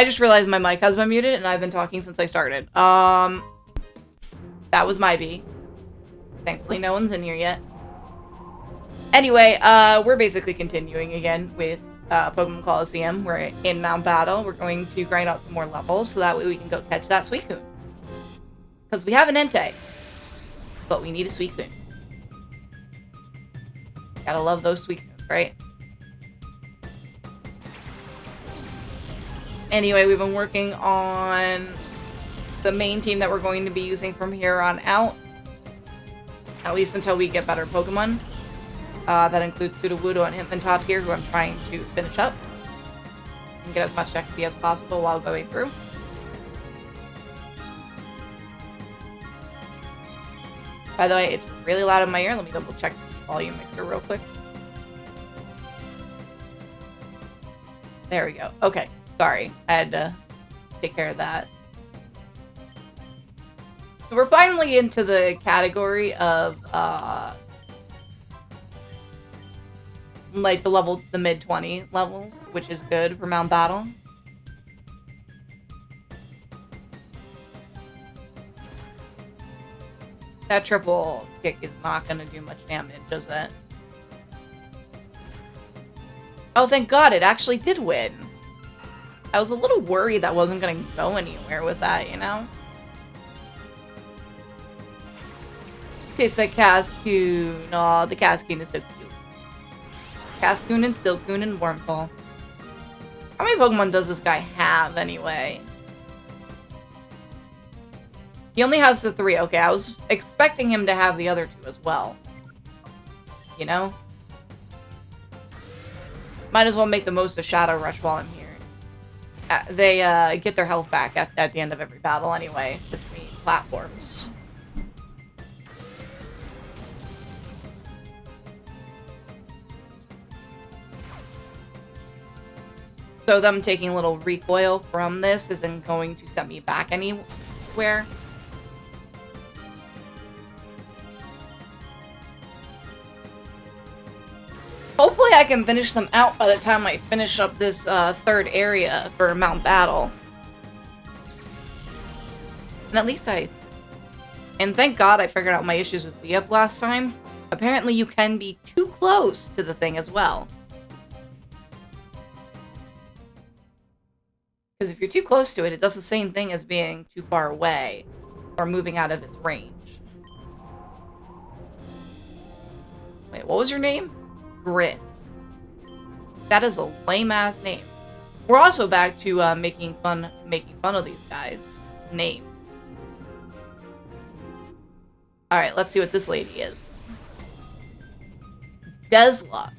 I just realized my mic has been muted and I've been talking since I started. That was my bee. Thankfully no one's in here yet. Anyway, we're basically continuing again with Pokemon Colosseum. We're in Mount Battle. We're going to grind out some more levels so that way we can go catch that Suicune. Because we have an Entei, but we need a Suicune. Gotta love those Suicunes, right? Anyway, we've been working on the main team that we're going to be using from here on out. At least until we get better Pokemon. That includes Sudowoodo and Hitmontop here, who I'm trying to finish up. And get as much XP as possible while going through. By the way, it's really loud in my ear. Let me double check the volume mixer real quick. There we go. Okay. Sorry, I had to take care of that. So we're finally into the category of, like the mid 20 levels, which is good for Mount Battle. That triple kick is not going to do much damage, is it? Oh, thank God, it actually did win. I was a little worried that wasn't going to go anywhere with that, you know? Tastes like Cascoon. Aw, the Cascoon is so cute. Cascoon and Silcoon and Wormhole. How many Pokemon does this guy have, anyway? He only has the 3. Okay, I was expecting him to have the other 2 as well. You know? Might as well make the most of Shadow Rush while I'm here. They get their health back at the end of every battle anyway, between platforms. So them taking a little recoil from this isn't going to set me back anywhere. Hopefully I can finish them out by the time I finish up this third area for Mount Battle. And at least and thank God I figured out my issues with Leop last time. Apparently you can be too close to the thing as well. Because if you're too close to it, it does the same thing as being too far away or moving out of its range. Wait, what was your name? Grith. That is a lame-ass name. We're also back to making fun of these guys' names. Alright, let's see what this lady is. Desla.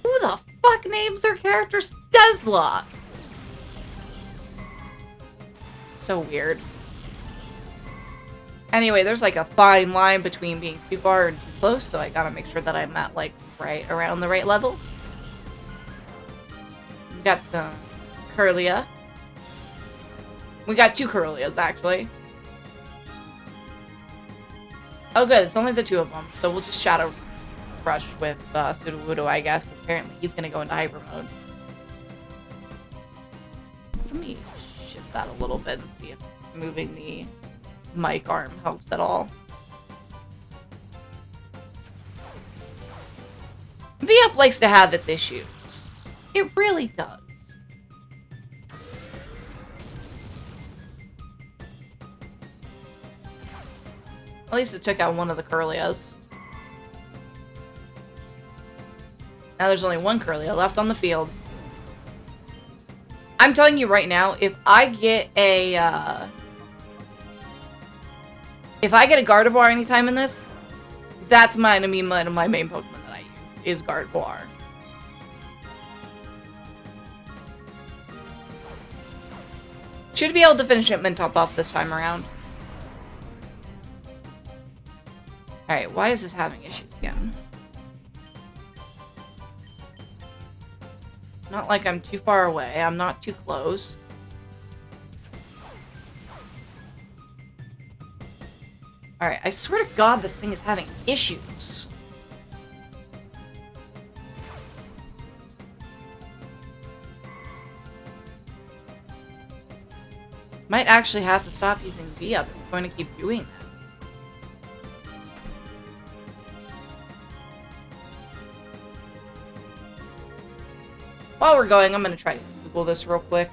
Who the fuck names their characters Desla? So weird. Anyway, there's like a fine line between being too far and too close, so I gotta make sure that I'm at like right around the right level. We got some Curlia. We got 2 Curlias actually. Oh good, it's only the 2 of them, so we'll just Shadow Rush with Sudowoodo, I guess, because apparently he's gonna go into hyper mode. Let me shift that a little bit and see if moving the mic arm helps at all. V-Up likes to have its issues. It really does. At least it took out one of the Curlias. Now there's only 1 Curlia left on the field. I'm telling you right now, if I get a Gardevoir anytime in this, that's my main Pokemon that I use, is Gardevoir. Should be able to finish Hitmontop off this time around. Alright, why is this having issues again? Not like I'm too far away. I'm not too close. Alright, I swear to God this thing is having issues. Might actually have to stop using V up if I'm going to keep doing this. While we're going, I'm going to try to Google this real quick.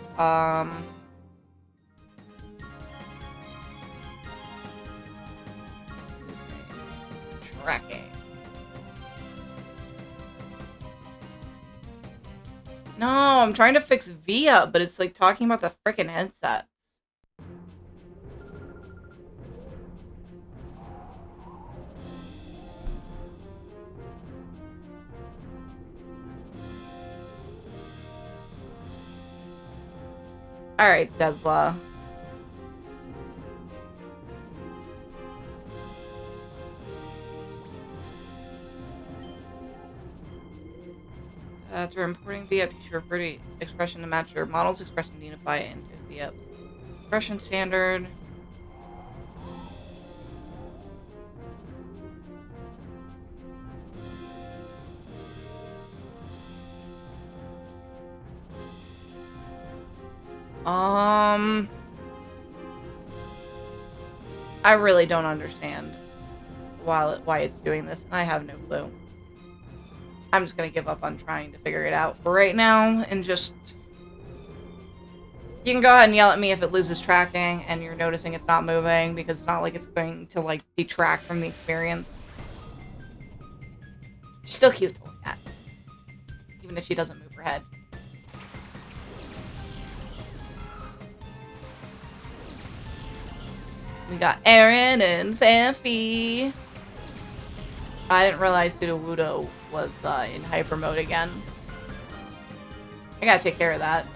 Tracking. No, I'm trying to fix V up, but it's like talking about the frickin' headsets. Alright, Tesla. After importing VUp, you should refer to expression to match your model's expression to unify it into VUp's expression standard. I really don't understand why it's doing this, and I have no clue. I'm just gonna give up on trying to figure it out for right now, and just... You can go ahead and yell at me if it loses tracking, and you're noticing it's not moving, because it's not like it's going to, like, detract from the experience. She's still cute to look at. Even if she doesn't move her head. We got Aaron and Fanfi. I didn't realize Sudowoodo was in hyper mode again. I gotta take care of that.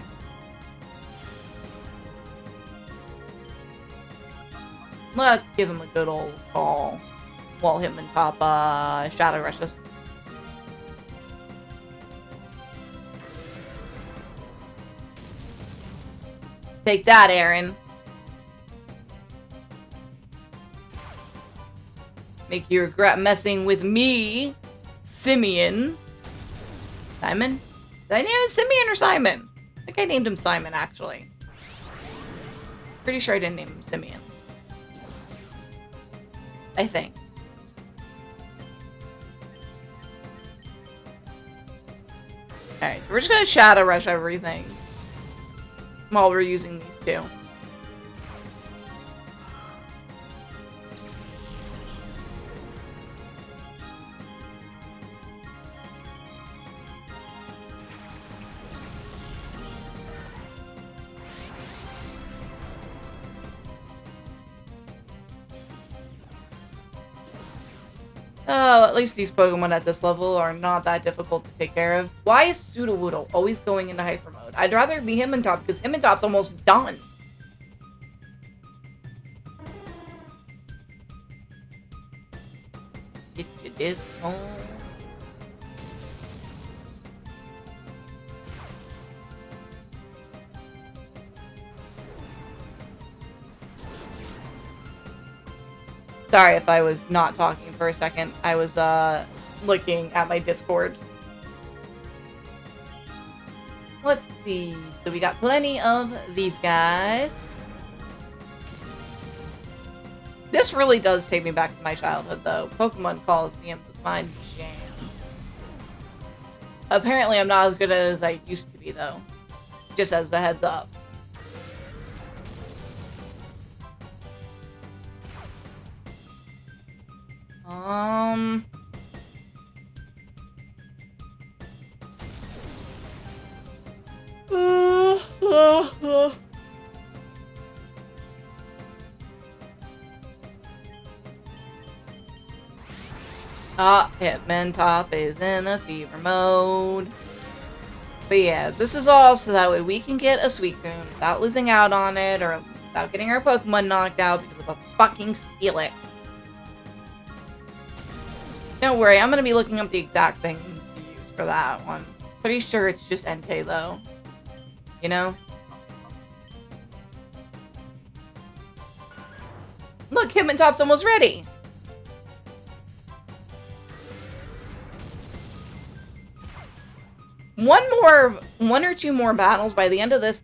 Let's give him a good old call while him and Top Shadow Rushes. Take that, Aaron. Make you regret messing with me, Simeon. Simon? Did I name him Simeon or Simon? I think I named him Simon, actually. Pretty sure I didn't name him Simeon. I think. Alright, so we're just gonna Shadow Rush everything while we're using these two. Oh, at least these Pokemon at this level are not that difficult to take care of. Why is Sudowoodo always going into hyper mode? I'd rather be Himmentop, because Himmentop's almost done. Get you this home. Sorry if I was not talking for a second. I was, looking at my Discord. Let's see. So we got plenty of these guys. This really does take me back to my childhood, though. Pokemon Colosseum was my jam. Apparently, I'm not as good as I used to be, though. Just as a heads up. Hitmontop is in a fever mode. But yeah, this is all so that way we can get a Suicune without losing out on it or without getting our Pokemon knocked out because of a fucking Steelix. Don't worry, I'm gonna be looking up the exact thing to use for that one. Pretty sure it's just Entei though. You know? Look, Hitmontop's almost ready! One or two more battles by the end of this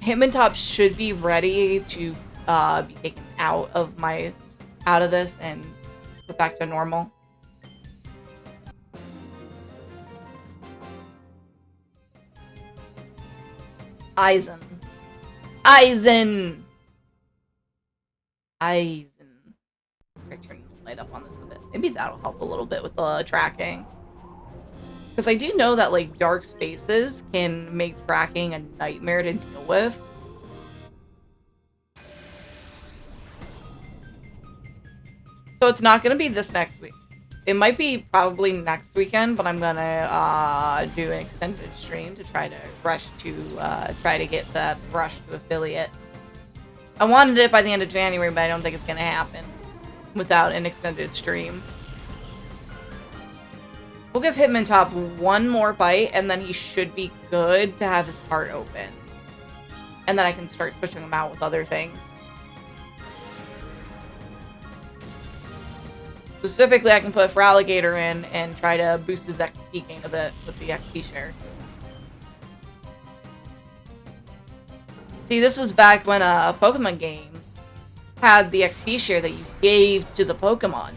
Hitmontop should be ready to be taken out of this and put back to normal. Eisen. Try turning the light up on this a bit. Maybe that'll help a little bit with the tracking. Because I do know that, like, dark spaces can make tracking a nightmare to deal with. So it's not going to be this next week. It might be probably next weekend, but I'm going to do an extended stream to try to rush to, try to get that rush to affiliate. I wanted it by the end of January, but I don't think it's going to happen without an extended stream. We'll give Hitmontop one more bite, and then he should be good to have his part open. And then I can start switching him out with other things. Specifically, I can put Feraligatr in and try to boost his XP gain a bit with the XP share. See, this was back when Pokemon games had the XP share that you gave to the Pokemon.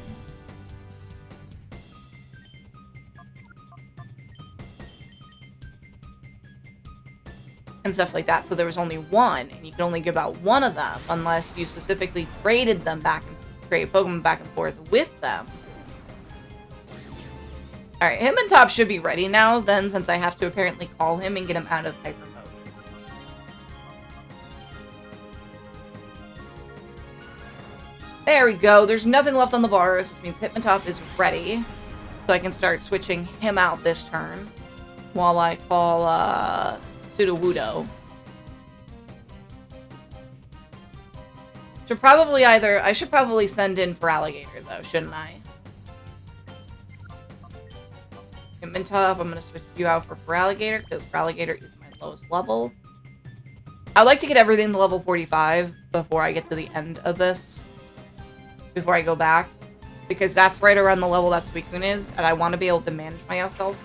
And stuff like that. So there was only one, and you could only give out one of them unless you specifically traded them back and trade Pokemon back and forth with them. Alright, Hitmontop should be ready now then, since I have to apparently call him and get him out of hyper mode. There we go. There's nothing left on the bars, which means Hitmontop is ready. So I can start switching him out this turn while I call Sudowoodo. I should probably send in Feraligatr though, shouldn't I? Hitmontop, I'm gonna switch you out for Feraligatr because Feraligatr is my lowest level. I'd like to get everything to level 45 before I get to the end of this. Before I go back. Because that's right around the level that Suicune is, and I want to be able to manage myself.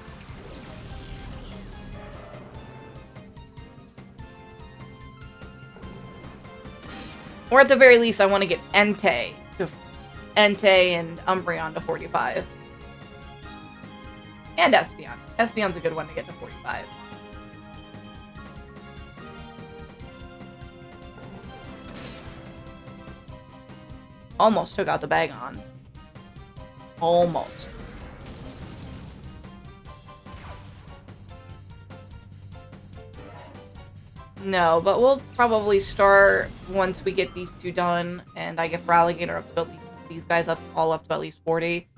Or at the very least, I want to get Entei and Umbreon to 45. And Espeon. Espeon's a good one to get to 45. Almost took out the Bagon. Almost. No, but we'll probably start once we get these two done, and I get Feraligatr up to at least these guys all up to at least 40.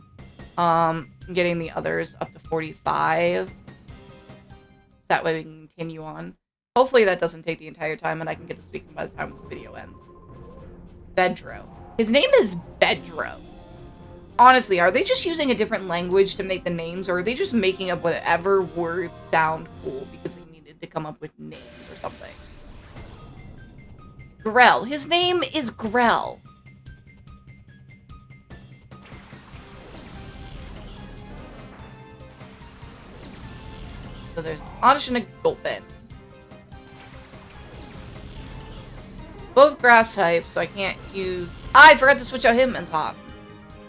Getting the others up to 45. That way we can continue on. Hopefully that doesn't take the entire time, and I can get this weekend by the time this video ends. Bedro. His name is Bedro. Honestly, are they just using a different language to make the names, or are they just making up whatever words sound cool because they needed to come up with names or something? Grell. His name is Grell. So there's Oddish and a Gulpin. Both grass type, so I can't use... I forgot to switch out Hitmontop.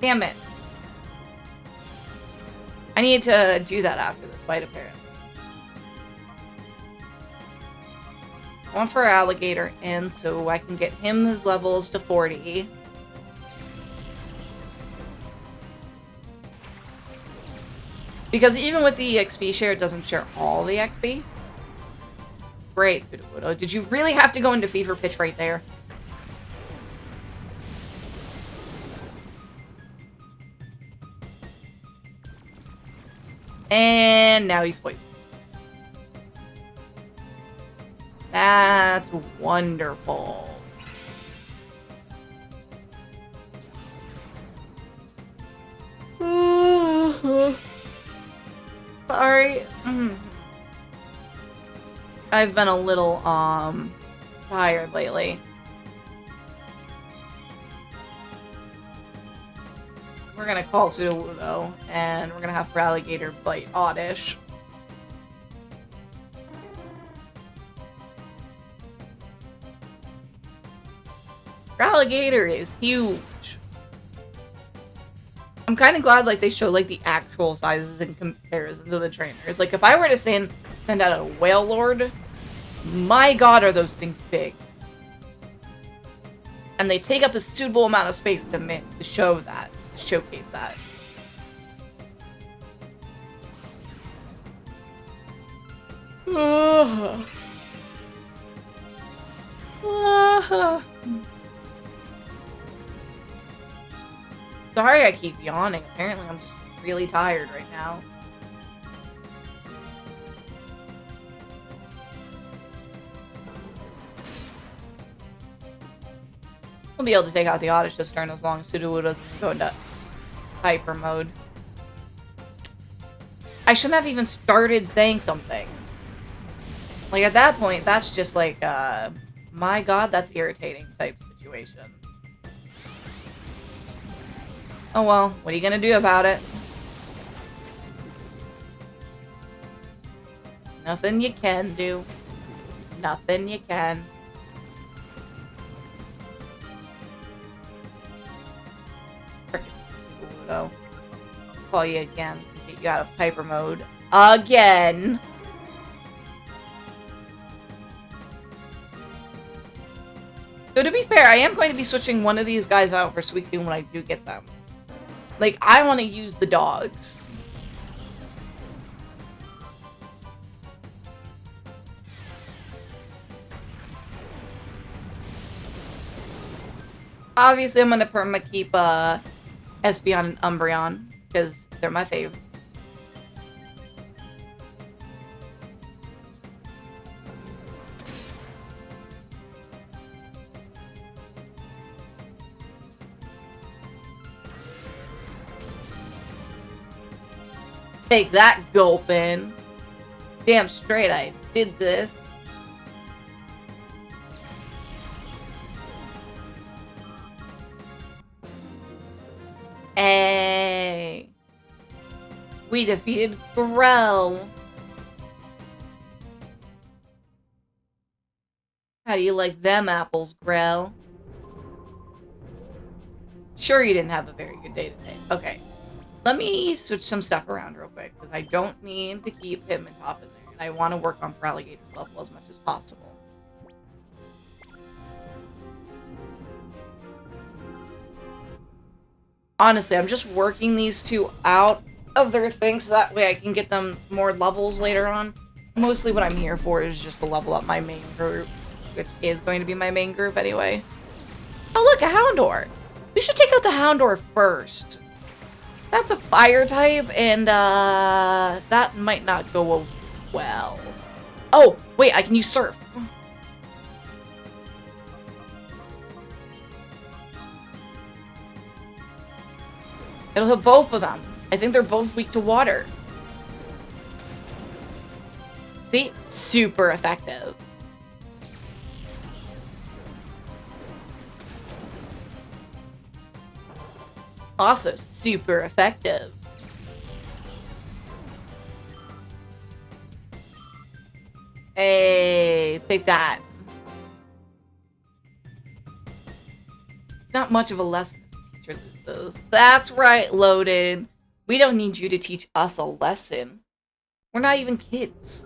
Damn it. I need to do that after this fight, apparently. I want Feraligatr in so I can get him his levels to 40. Because even with the XP share, it doesn't share all the XP. Great, Sudowoodo. Did you really have to go into Fever Pitch right there? And now he's poisoned. That's wonderful. Sorry. I've been a little, tired lately. We're gonna call Sudowoodo, and we're gonna have Feraligatr bite Oddish. Your alligator is huge. I'm kind of glad, like, they show, like, the actual sizes in comparison to the trainers. Like, if I were to send out a whale lord, my god, are those things big. And they take up a suitable amount of space to show that, showcase that. Sorry I keep yawning. Apparently I'm just really tired right now. We'll be able to take out the Oddish this turn as long as Sudowoodo doesn't go into hyper mode. I shouldn't have even started saying something. Like, at that point, that's just like, my god, that's irritating type situation. Oh well, what are you gonna do about it? Nothing you can do. Nothing you can. Frickin' Sudowoodo. Call you again. Get you out of hyper mode. Again! So to be fair, I am going to be switching one of these guys out for Suicune when I do get them. Like, I want to use the dogs. Obviously, I'm going to perma-keep Espeon and Umbreon, because they're my faves. Take that, Gulpin. Damn straight I did this. Hey. We defeated Grell. How do you like them apples, Grell? Sure you didn't have a very good day today. Okay. Let me switch some stuff around real quick, because I don't need to keep him in top in there, and I want to work on Feraligator's level as much as possible. Honestly, I'm just working these two out of their things, so that way I can get them more levels later on. Mostly what I'm here for is just to level up my main group, which is going to be my main group anyway. Oh look, a Houndour! We should take out the Houndour first. That's a fire type, and that might not go well. Oh, wait, I can use Surf. It'll hit both of them. I think they're both weak to water. See? Super effective. Also super effective. Hey, take that. It's not much of a lesson if the teacher loses. That's right, Loaded. We don't need you to teach us a lesson. We're not even kids.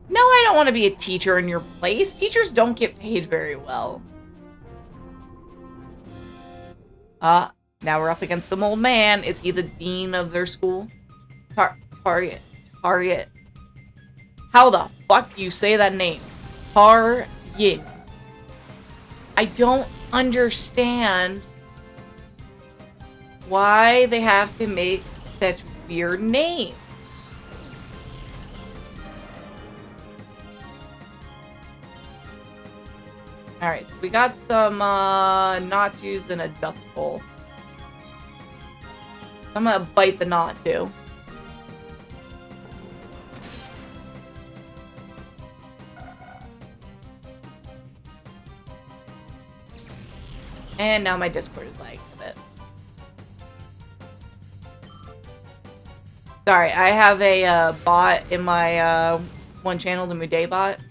No, I don't want to be a teacher in your place. Teachers don't get paid very well. Now we're up against some old man. Is he the dean of their school? Target. How the fuck do you say that name? Target. I don't understand why they have to make such weird names. Alright, so we got some Natus and a Dust Bowl. I'm gonna bite the Natu. And now my Discord is lagging a bit. Sorry, I have a bot in my one channel, the Muday bot,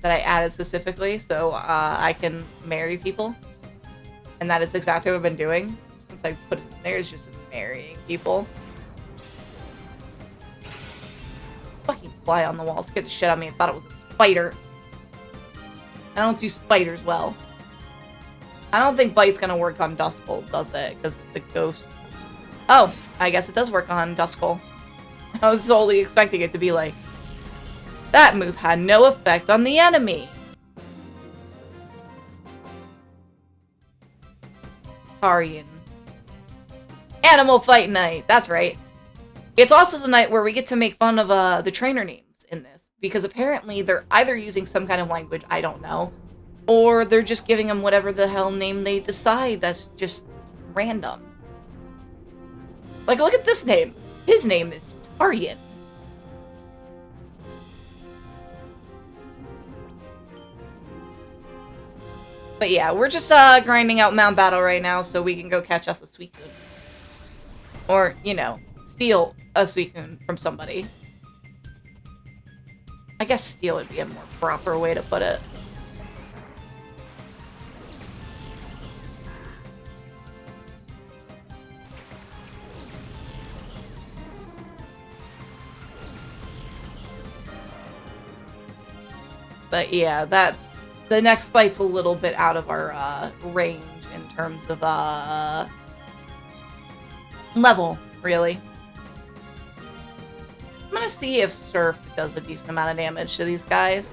that I added specifically so I can marry people. And that is exactly what I've been doing since I put it in there, is just marrying people. Fucking fly on the wall scared the shit out of me. I thought it was a spider. I don't do spiders well. I don't think Bite's gonna work on Duskull, does it? Because it's a ghost. Oh, I guess it does work on Duskull. I was solely expecting it to be like, that move had no effect on the enemy. Tarian. Animal Fight Night. That's right. It's also the night where we get to make fun of the trainer names in this. Because apparently they're either using some kind of language, I don't know, or they're just giving them whatever the hell name they decide that's just random. Like, look at this name. His name is Tarian. But yeah, we're just grinding out Mount Battle right now so we can go catch us a Suicune. Or, you know, steal a Suicune from somebody. I guess steal would be a more proper way to put it. But yeah, the next fight's a little bit out of our range in terms of level, really. I'm gonna see if Surf does a decent amount of damage to these guys.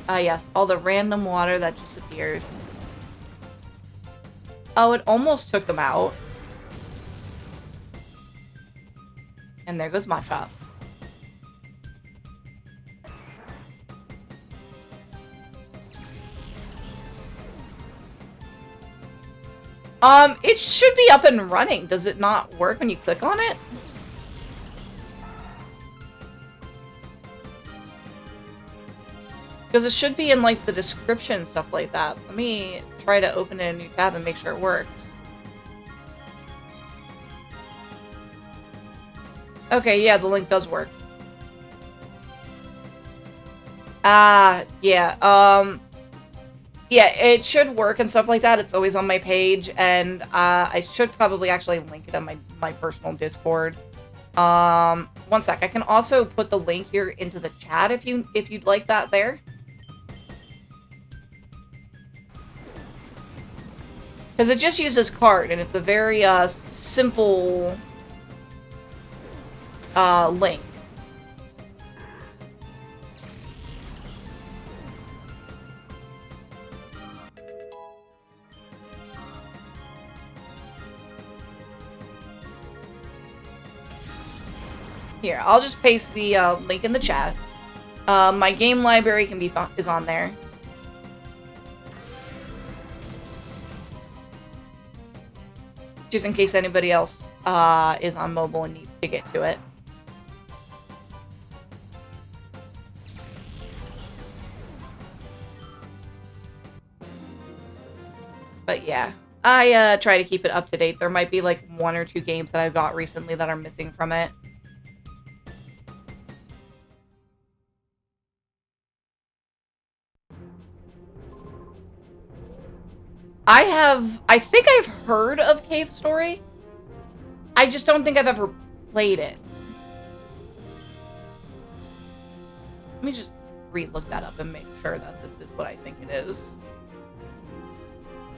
Yes, all the random water that just appears. Oh, it almost took them out. And there goes Machop. It should be up and running. Does it not work when you click on it? Because it should be in, like, the description and stuff like that. Let me try to open it in a new tab and make sure it works. Okay, yeah, the link does work. Yeah, yeah, it should work and stuff like that. It's always on my page, and I should probably actually link it on my personal Discord. One sec. I can also put the link here into the chat if you'd like that there. Because it just uses card, and it's a very simple link. Here, I'll just paste the link in the chat. My game library is on there. Just in case anybody else is on mobile and needs to get to it. But yeah, I try to keep it up to date. There might be like 1 or 2 games that I've got recently that are missing from it. I think I've heard of Cave Story. I just don't think I've ever played it. Let me just re-look that up and make sure that this is what I think it is.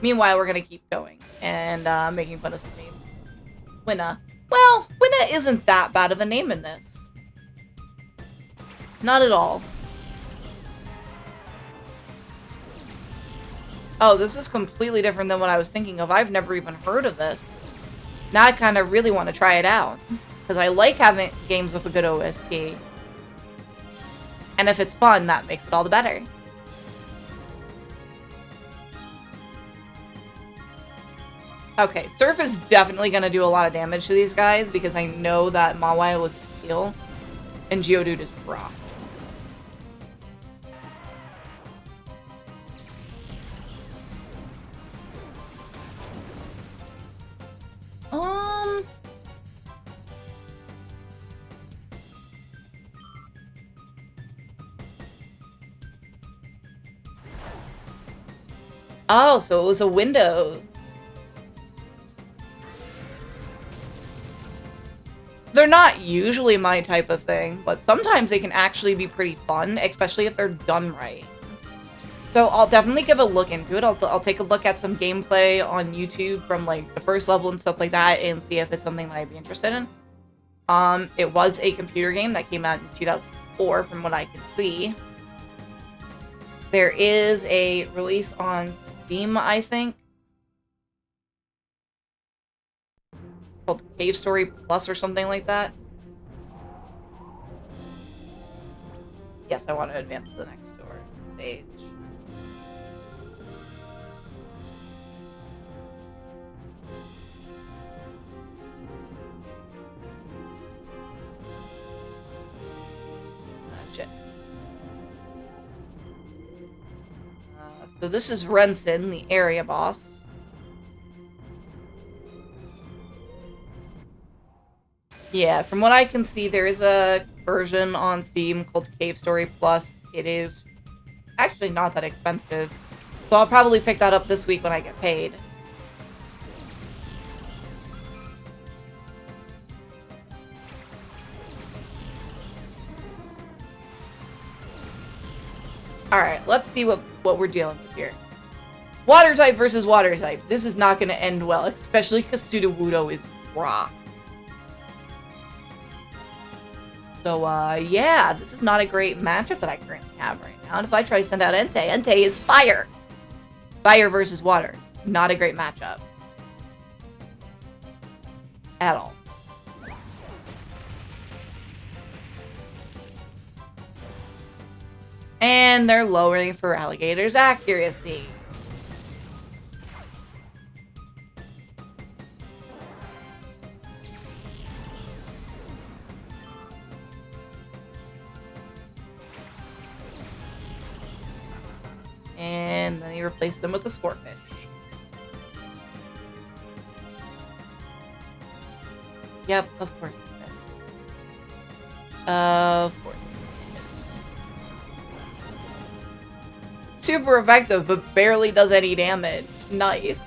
Meanwhile, we're gonna keep going and making fun of some names. Winna. Well, Winna isn't that bad of a name in this. Not at all. Oh, this is completely different than what I was thinking of. I've never even heard of this. Now I kind of really want to try it out. Because I like having games with a good OST. And if it's fun, that makes it all the better. Okay, Surf is definitely going to do a lot of damage to these guys. Because I know that Mawile was Steel. And Geodude is Rock. Oh, so it was a window. They're not usually my type of thing, but sometimes they can actually be pretty fun, especially if they're done right. So I'll definitely give a look into it. I'll take a look at some gameplay on YouTube from like the first level and stuff like that and see if it's something that I'd be interested in. It was a computer game that came out in 2004 from what I can see. There is a release on Steam, I think, called Cave Story Plus or something like that. Yes, I want to advance to the next stage. Shit. So this is Renson, the area boss. Yeah, from what I can see, there is a version on Steam called Cave Story Plus. It is actually not that expensive. So I'll probably pick that up this week when I get paid. Alright, let's see what we're dealing with here. Water type versus water type. This is not going to end well, especially because Sudowoodo is rock. So, yeah, this is not a great matchup that I currently have right now. And if I try to send out Entei is fire. Fire versus water. Not a great matchup. At all. And they're lowering for Alligator's accuracy. And then he replaced them with a Scorpish. Yep, of course he missed. Of course. Super effective, but barely does any damage. Nice.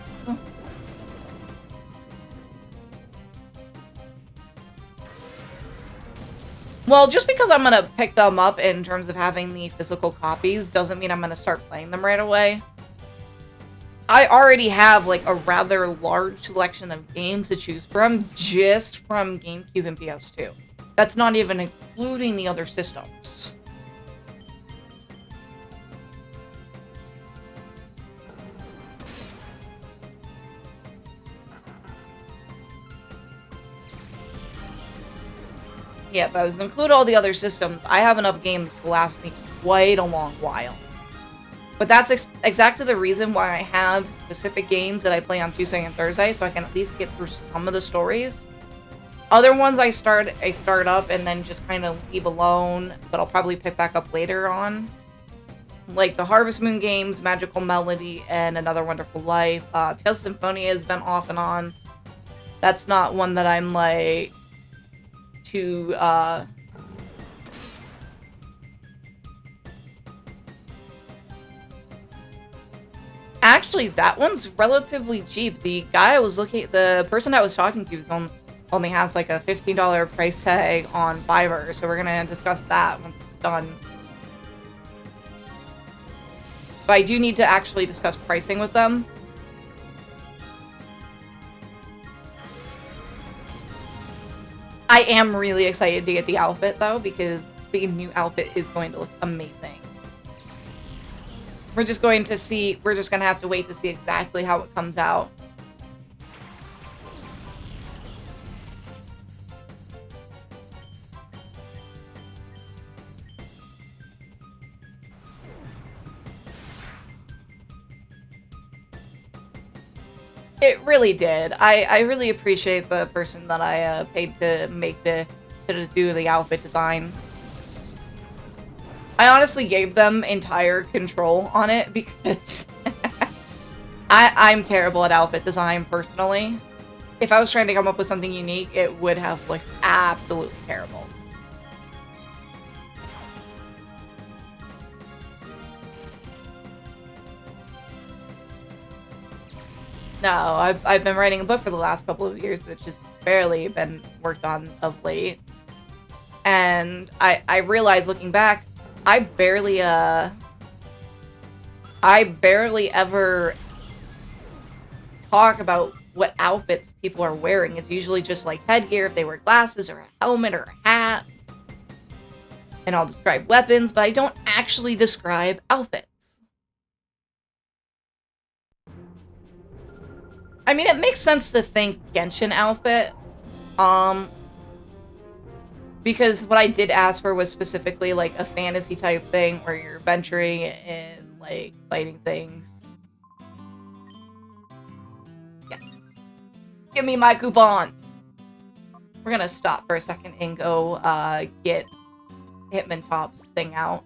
Well, just because I'm gonna pick them up in terms of having the physical copies doesn't mean I'm gonna start playing them right away. I already have like a rather large selection of games to choose from just from GameCube and PS2. That's not even including the other systems. Yeah, if I was to include all the other systems, I have enough games to last me quite a long while. But that's exactly the reason why I have specific games that I play on Tuesday and Thursday, so I can at least get through some of the stories. Other ones I start up and then just kind of leave alone, but I'll probably pick back up later on. Like the Harvest Moon games, Magical Melody, and Another Wonderful Life. Tales of Symphonia has been off and on. That's not one that I'm like to actually, that one's relatively cheap. The person I was talking to only has like a $15 price tag on Fiverr, so we're gonna discuss that once it's done. But I do need to actually discuss pricing with them. I am really excited to get the outfit, though, because the new outfit is going to look amazing. We're just going to have to wait to see exactly how it comes out. It really did. I really appreciate the person that I paid to do the outfit design. I honestly gave them entire control on it because I'm terrible at outfit design personally. If I was trying to come up with something unique, it would have looked absolutely terrible. No, I've been writing a book for the last couple of years, which has barely been worked on of late. And I realized looking back, I barely ever talk about what outfits people are wearing. It's usually just like headgear if they wear glasses or a helmet or a hat. And I'll describe weapons, but I don't actually describe outfits. I mean, it makes sense to think Genshin outfit. Because what I did ask for was specifically like a fantasy type thing where you're venturing and like fighting things. Yes. Give me my coupons. We're gonna stop for a second and go get Hitman Top's thing out.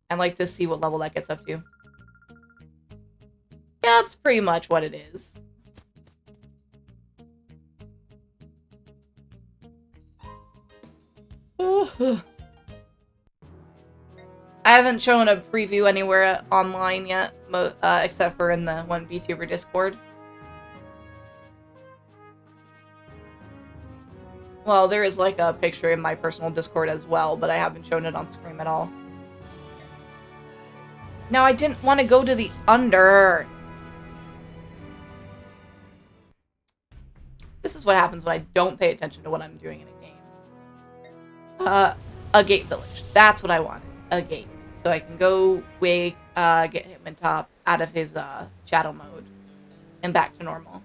I'd like to see what level that gets up to. Yeah, that's pretty much what it is. I haven't shown a preview anywhere online yet, except for in the one VTuber Discord. Well, there is like a picture in my personal Discord as well, but I haven't shown it on stream at all. No, I didn't want to go to the under. This is what happens when I don't pay attention to what I'm doing in a game. A gate village. That's what I wanted. A gate. So I can go wake, get Hitman Top out of his shadow mode and back to normal.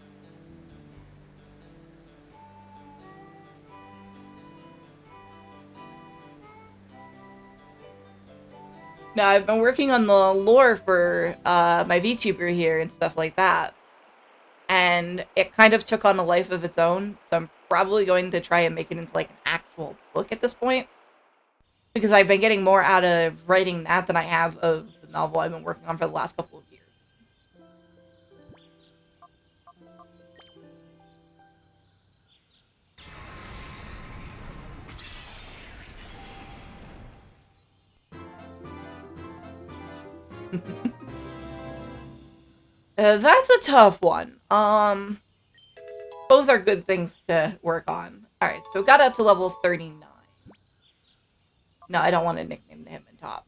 Now, I've been working on the lore for my VTuber here and stuff like that. And it kind of took on a life of its own. So I'm probably going to try and make it into like an actual book at this point. Because I've been getting more out of writing that than I have of the novel I've been working on for the last couple of years. That's a tough one. Both are good things to work on. Alright, so got up to level 39. No, I don't want to nickname the Hitman Top.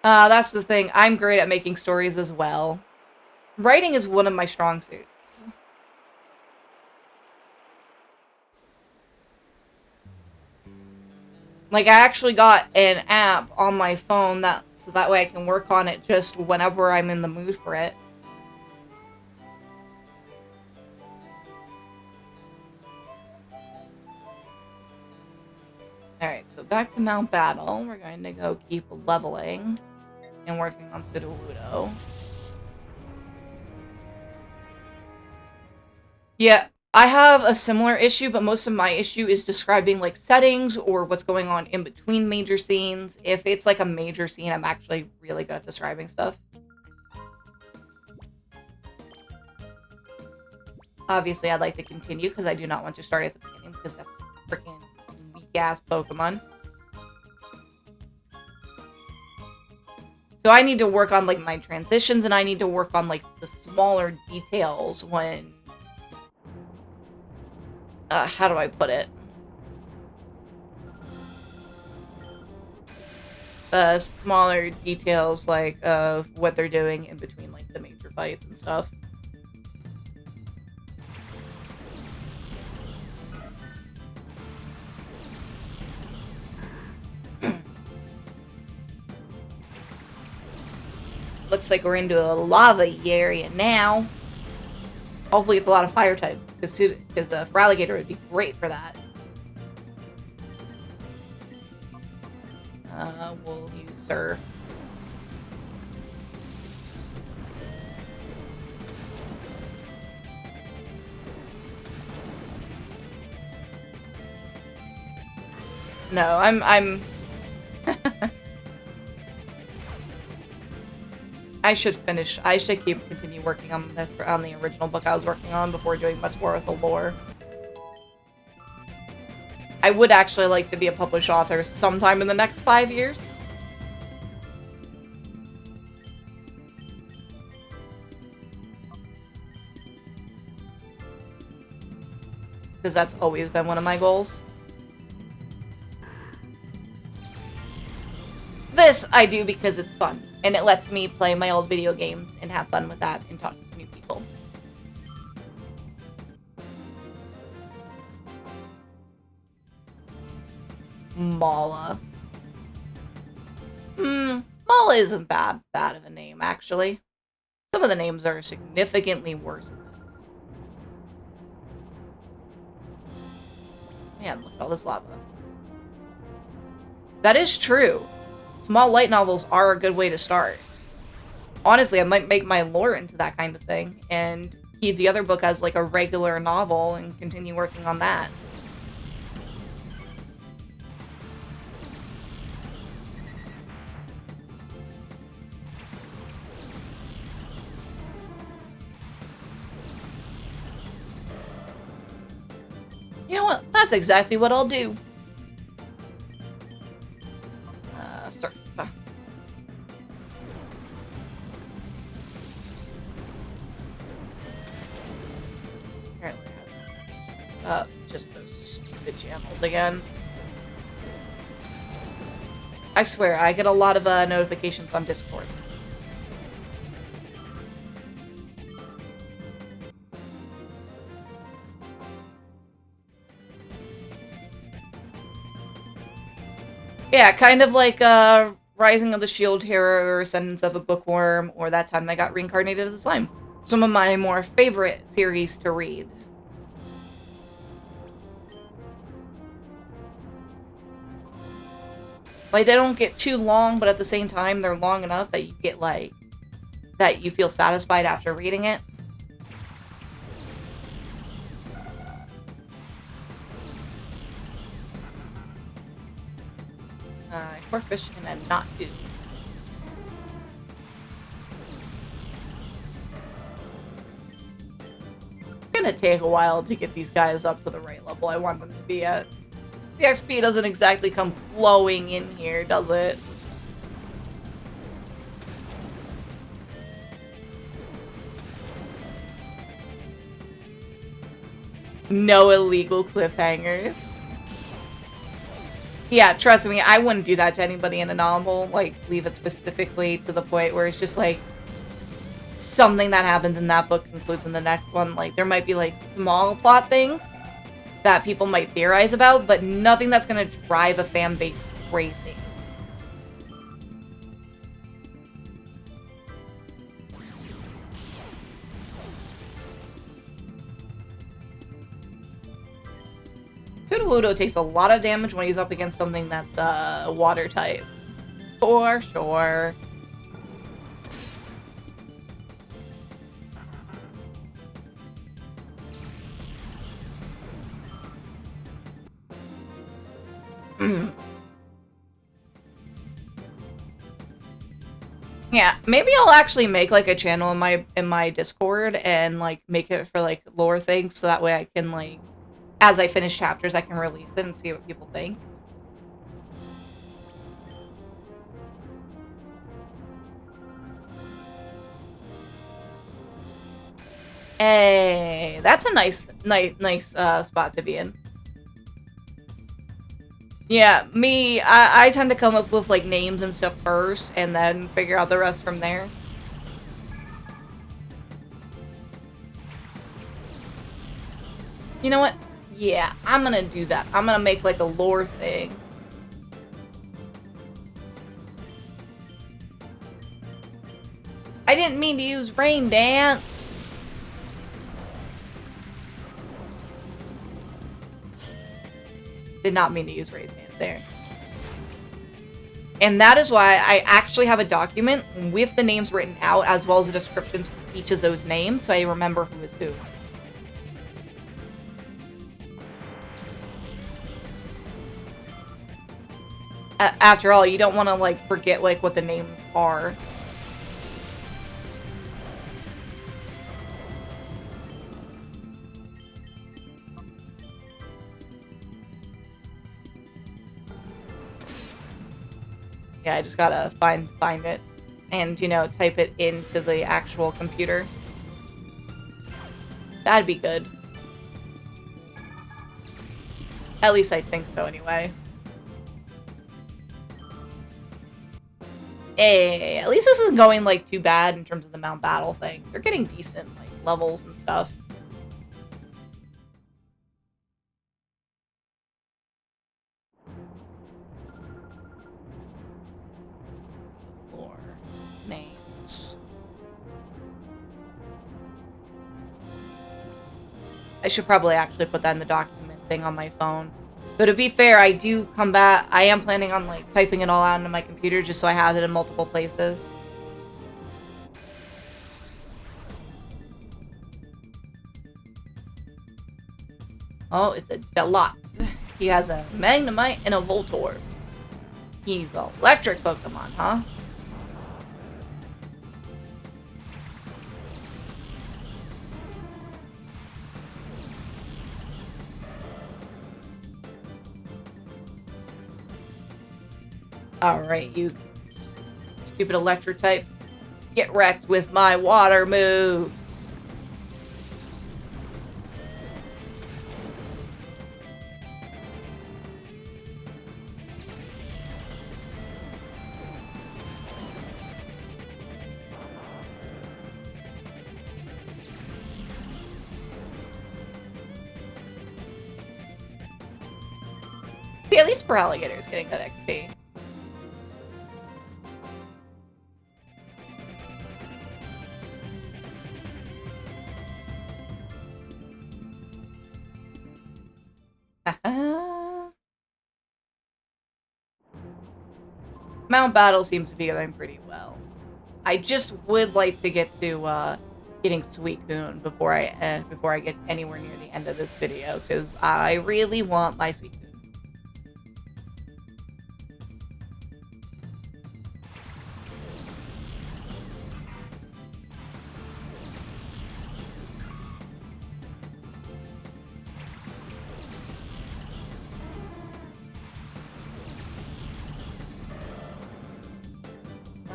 That's the thing. I'm great at making stories as well. Writing is one of my strong suits. Like, I actually got an app on my phone so that way I can work on it just whenever I'm in the mood for it. Alright, so back to Mount Battle. We're going to go keep leveling and working on Sudowoodo. Yeah, I have a similar issue, but most of my issue is describing like settings or what's going on in between major scenes. If it's like a major scene, I'm actually really good at describing stuff. Obviously, I'd like to continue because I do not want to start at the beginning because that's freaking weak-ass Pokemon. So I need to work on like my transitions and I need to work on like the smaller details when... how do I put it? Smaller details, like, of what they're doing in between, like, the major fights and stuff. Looks like we're into a lava area now. Hopefully it's a lot of fire types, because Feraligatr would be great for that. We'll use Surf. No, I'm I should continue working on the original book I was working on before doing much more with the lore. I would actually like to be a published author sometime in the next 5 years. Because that's always been one of my goals. This I do because it's fun, and it lets me play my old video games and have fun with that and talk to new people. Mala. Mala isn't bad of a name, actually. Some of the names are significantly worse than this. Man, look at all this lava. That is true. Small light novels are a good way to start. Honestly, I might make my lore into that kind of thing and keep the other book as like a regular novel and continue working on that. You know what? That's exactly what I'll do. Surf. Just those stupid channels again. I swear, I get a lot of notifications on Discord. Yeah, kind of like Rising of the Shield Hero or Ascendance of a Bookworm, or that time I got reincarnated as a slime. Some of my more favorite series to read. Like, they don't get too long, but at the same time, they're long enough that you get, like, that you feel satisfied after reading it. Core fishing and not do. It's gonna take a while to get these guys up to the right level I want them to be at. The XP doesn't exactly come flowing in here, does it? No illegal cliffhangers. Yeah, trust me, I wouldn't do that to anybody in a novel. Like, leave it specifically to the point where it's just like something that happens in that book concludes in the next one. Like, there might be like small plot things that people might theorize about, but nothing that's gonna drive a fan base crazy. Sudowoodo takes a lot of damage when he's up against something that's water type. For sure. Yeah, maybe I'll actually make like a channel in my Discord and like make it for like lore things, so that way I can like, as I finish chapters, I can release it and see what people think. Hey, that's a nice spot to be in. Yeah, me, I tend to come up with like names and stuff first, and then figure out the rest from there. You know what? Yeah, I'm gonna do that. I'm gonna make like a lore thing. I didn't mean to use Rain Dance. Did not mean to use Rain Dance there. And that is why I actually have a document with the names written out, as well as the descriptions for each of those names, so I remember who is who. After all, you don't want to like forget like what the names are. Yeah, I just gotta find it and, you know, type it into the actual computer. That'd be good. At least I think so anyway. Hey, at least this isn't going, like, too bad in terms of the Mount Battle thing. They're getting decent, like, levels and stuff. Floor names. I should probably actually put that in the document thing on my phone. But to be fair, I am planning on, like, typing it all out into my computer just so I have it in multiple places. Oh, it's a Deluxe. He has a Magnemite and a Voltorb. He's an electric Pokemon, huh? Alright, you stupid electric types. Get wrecked with my water moves. See, at least Feraligatr is getting good XP. Mount Battle seems to be going pretty well. I just would like to get to getting Suicune before I get anywhere near the end of this video, because I really want my Suicune.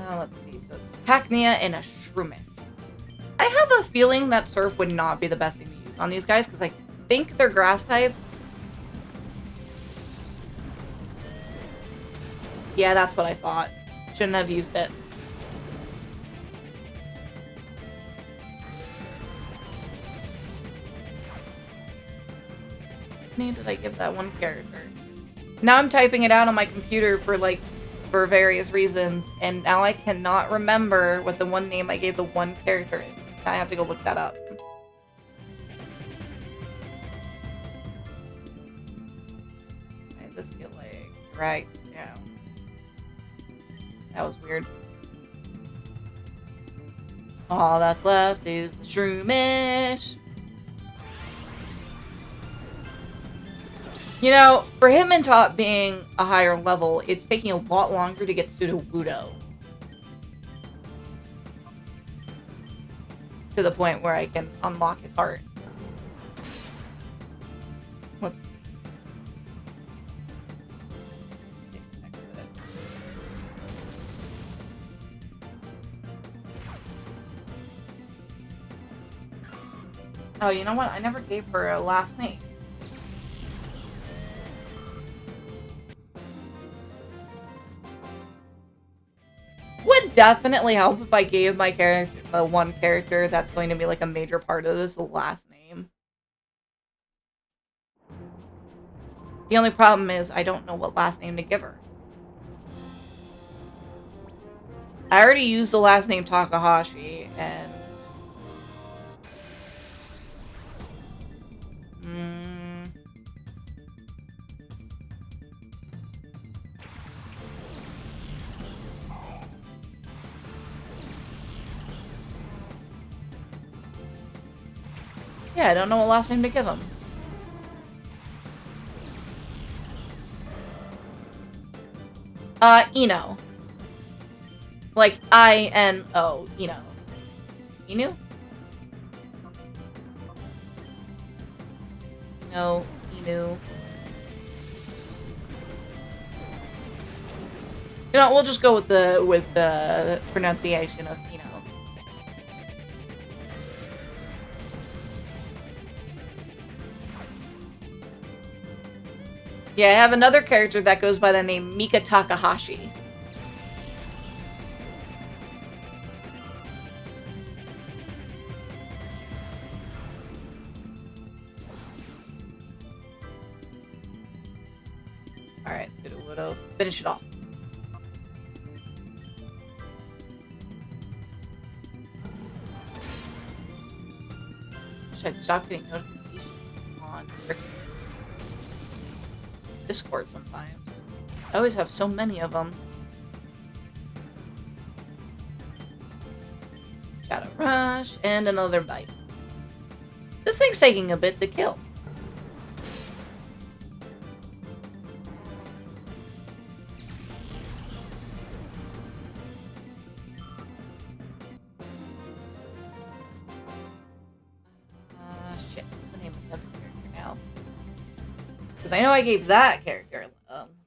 Let's see, so it's Cacnea and a Shroomish. I have a feeling that Surf would not be the best thing to use on these guys, because I think they're grass types. Yeah, that's what I thought. Shouldn't have used it. What name did I give that one character? Now I'm typing it out on my computer for various reasons, and now I cannot remember what the one name I gave the one character is. I have to go look that up. Okay, this get like right down. That was weird. All that's left is the Shroomish. You know, for Hitmontop being a higher level, it's taking a lot longer to get Sudowoodo. To the point where I can unlock his heart. Let's see. Exit. Oh, you know what? I never gave her a last name. Would definitely help if I gave my character one character that's going to be like a major part of this last name. The only problem is I don't know what last name to give her. I already used the last name Takahashi, and yeah, I don't know what last name to give him. Ino. Like, I-N-O, Ino. Inu? No, Inu. You know, we'll just go with the pronunciation of, you know. Yeah, I have another character that goes by the name Mika Takahashi. Alright, Sudowoodo. Finish it off. Should I stop getting notifications on Discord sometimes? I always have so many of them. Shadow Rush, and another bite. This thing's taking a bit to kill. Shit, what's the name of the other character now? Because I know I gave that character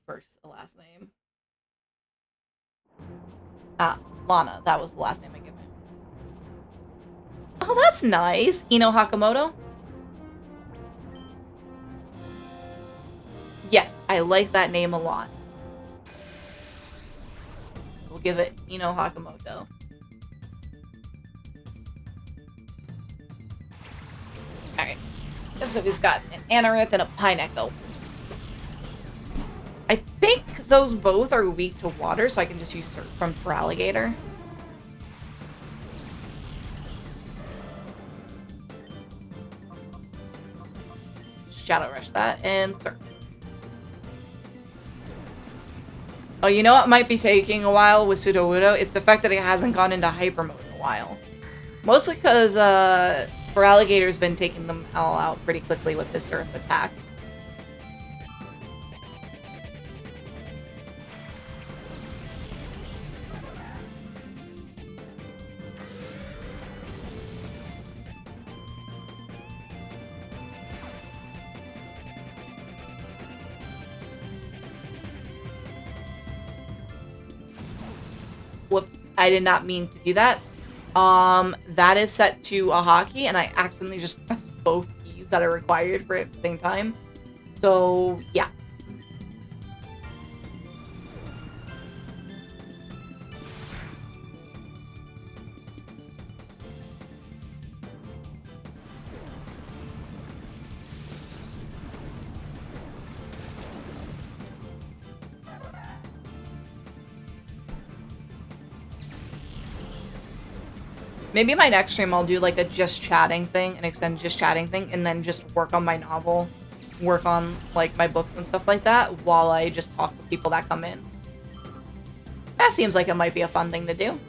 first, a last name. Ah, Lana. That was the last name I gave him. Oh, that's nice. Ino Hakamoto? Yes, I like that name a lot. We'll give it Ino Hakamoto. Alright. So he's got an Anorith and a Pine Echo. I think those both are weak to water, so I can just use Surf from Feraligatr. Shadow Rush that, and Surf. Oh, you know what might be taking a while with Sudowoodo? It's the fact that it hasn't gone into hyper mode in a while. Mostly because Feraligatr's been taking them all out pretty quickly with this Surf attack. Whoops, I did not mean to do that. That is set to a hockey, and I accidentally just pressed both keys that are required for it at the same time. So, yeah. Maybe my next stream I'll do like a just chatting thing, an extended just chatting thing, and then just work on my novel, work on like my books and stuff like that while I just talk to people that come in. That seems like it might be a fun thing to do.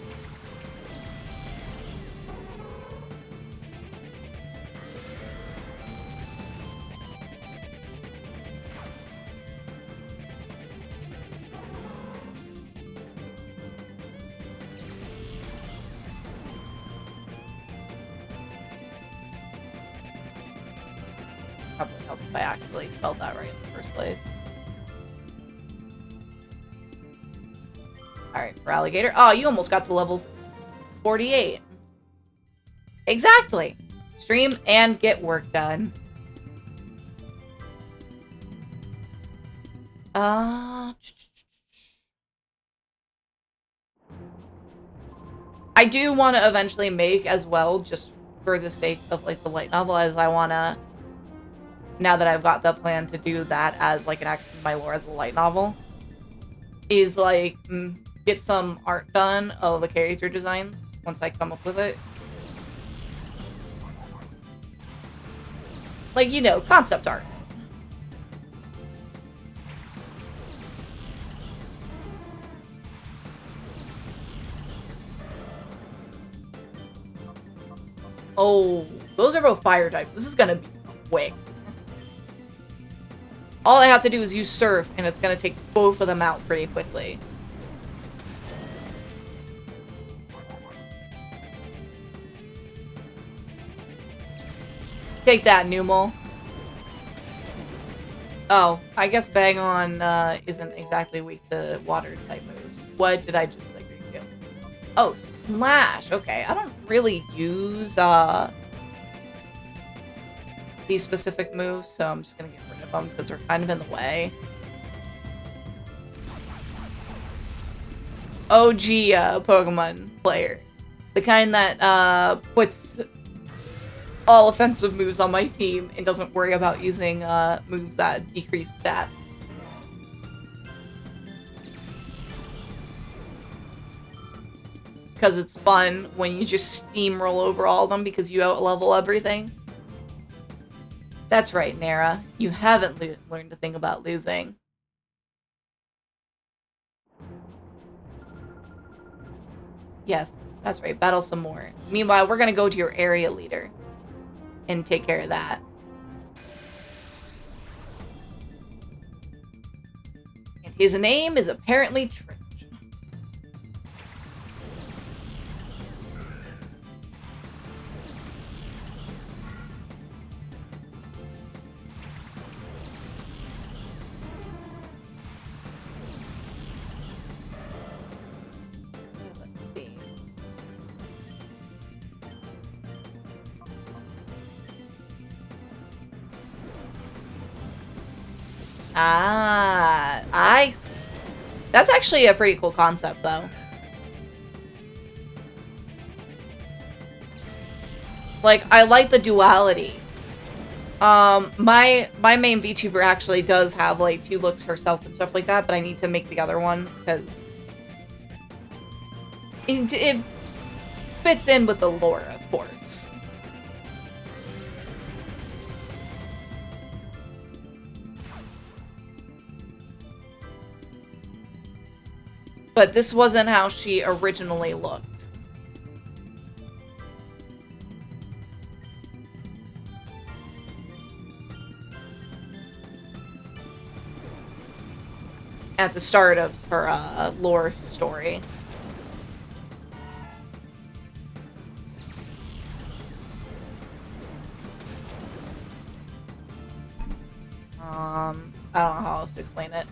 Probably helps if I actually spelled that right in the first place. Alright, Feraligatr. Oh, you almost got to level 48. Exactly. Stream and get work done. I do want to eventually make as well, just for the sake of like the light novel, as I want to, now that I've got the plan to do that as like an action my lore as a light novel, is like get some art done of the character design once I come up with it. Like, you know, concept art. Oh, those are both fire types. This is gonna be quick. All I have to do is use Surf, and it's gonna take both of them out pretty quickly. Take that, Numel. Oh, I guess Bang On isn't exactly weak to water type moves. What did I just agree to? Oh, Slash. Okay, I don't really use these specific moves, so I'm just gonna get rid of them because they're kind of in the way. OG Pokemon player. The kind that puts all offensive moves on my team and doesn't worry about using moves that decrease stats. Because it's fun when you just steamroll over all of them because you out-level everything. That's right, Nara. You haven't learned to think about losing. Yes, that's right. Battle some more. Meanwhile, we're gonna go to your area leader and take care of that. And his name is apparently Trench. Let's see. That's actually a pretty cool concept, though. Like, I like the duality. My main VTuber actually does have, like, 2 looks herself and stuff like that, but I need to make the other one, because it fits in with the lore, of course. But this wasn't how she originally looked. At the start of her lore story. I don't know how else to explain it.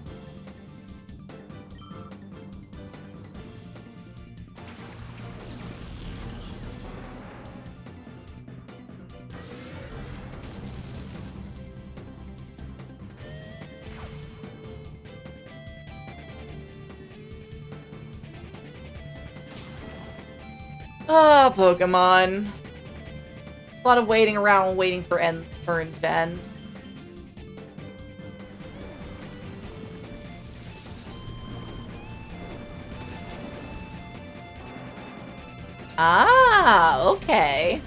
Ah, Pokemon. A lot of waiting around, waiting for turns to end. Ah, okay.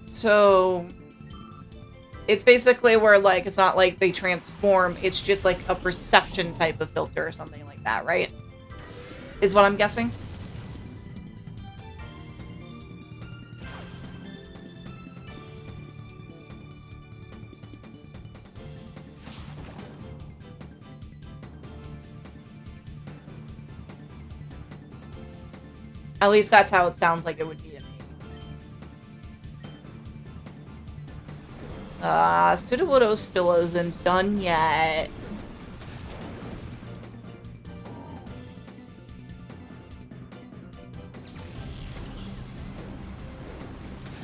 So, it's basically where, like, it's not like they transform, it's just like a perception type of filter or something like that, right? Is what I'm guessing? At least that's how it sounds like it would be to me. Sudowoodo still isn't done yet.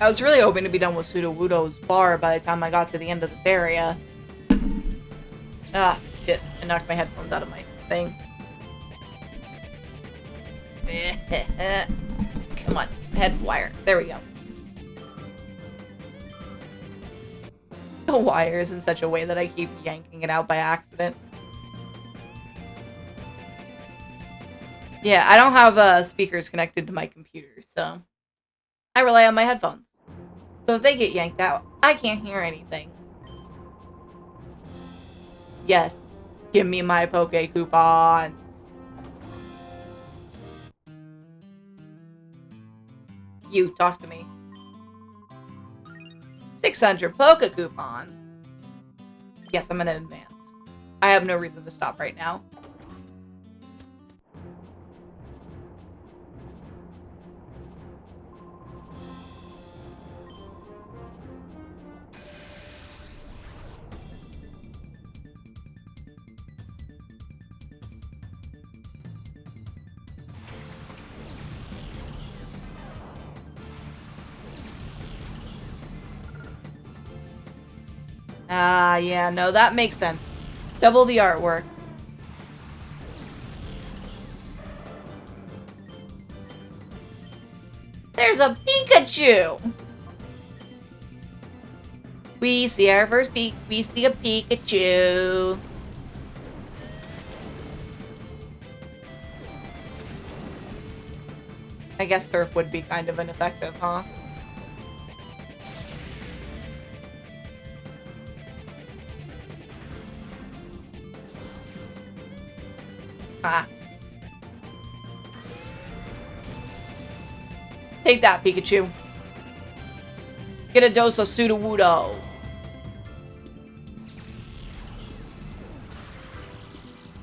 I was really hoping to be done with Sudowoodo's bar by the time I got to the end of this area. Ah, shit. I knocked my headphones out of my thing. Come on. Head wire. There we go. The wire is in such a way that I keep yanking it out by accident. Yeah, I don't have speakers connected to my computer, so I rely on my headphones. So if they get yanked out, I can't hear anything. Yes, give me my Poke coupons. You, talk to me. 600 Poke coupons. Yes, I'm in advance. I have no reason to stop right now. Ah, yeah, no, that makes sense. Double the artwork. There's a Pikachu! We see our first we see a Pikachu. I guess Surf would be kind of ineffective, huh? Ah. Take that, Pikachu. Get a dose of Sudowoodo.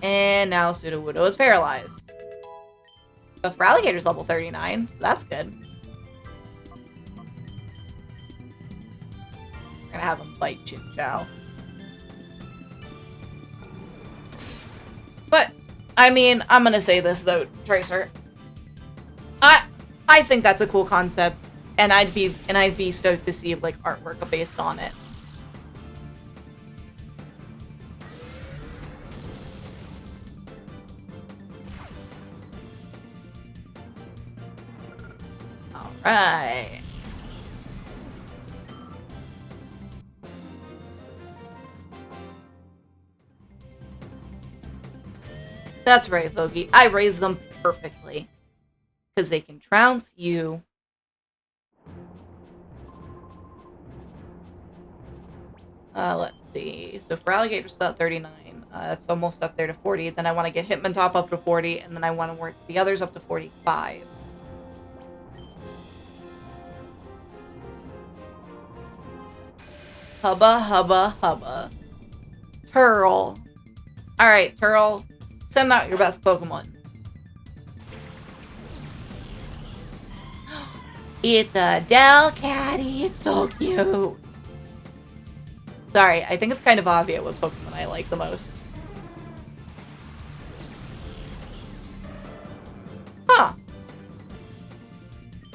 And now Sudowoodo is paralyzed. But for Alligator's level 39, so that's good. We're gonna have him fight Chinchou. But, I mean, I'm gonna say this though, Tracer. I think that's a cool concept, and I'd be stoked to see like artwork based on it. All right. That's right, Vogie. I raised them perfectly. Because they can trounce you. Let's see. So for Alligator, still at 39. It's almost up there to 40. Then I want to get Hitmontop up to 40. And then I want to work the others up to 45. Hubba, hubba, hubba. Turl. Alright, Turl. Send out your best Pokemon. It's a Delcatty. It's so cute. Sorry, I think it's kind of obvious what Pokemon I like the most. Huh.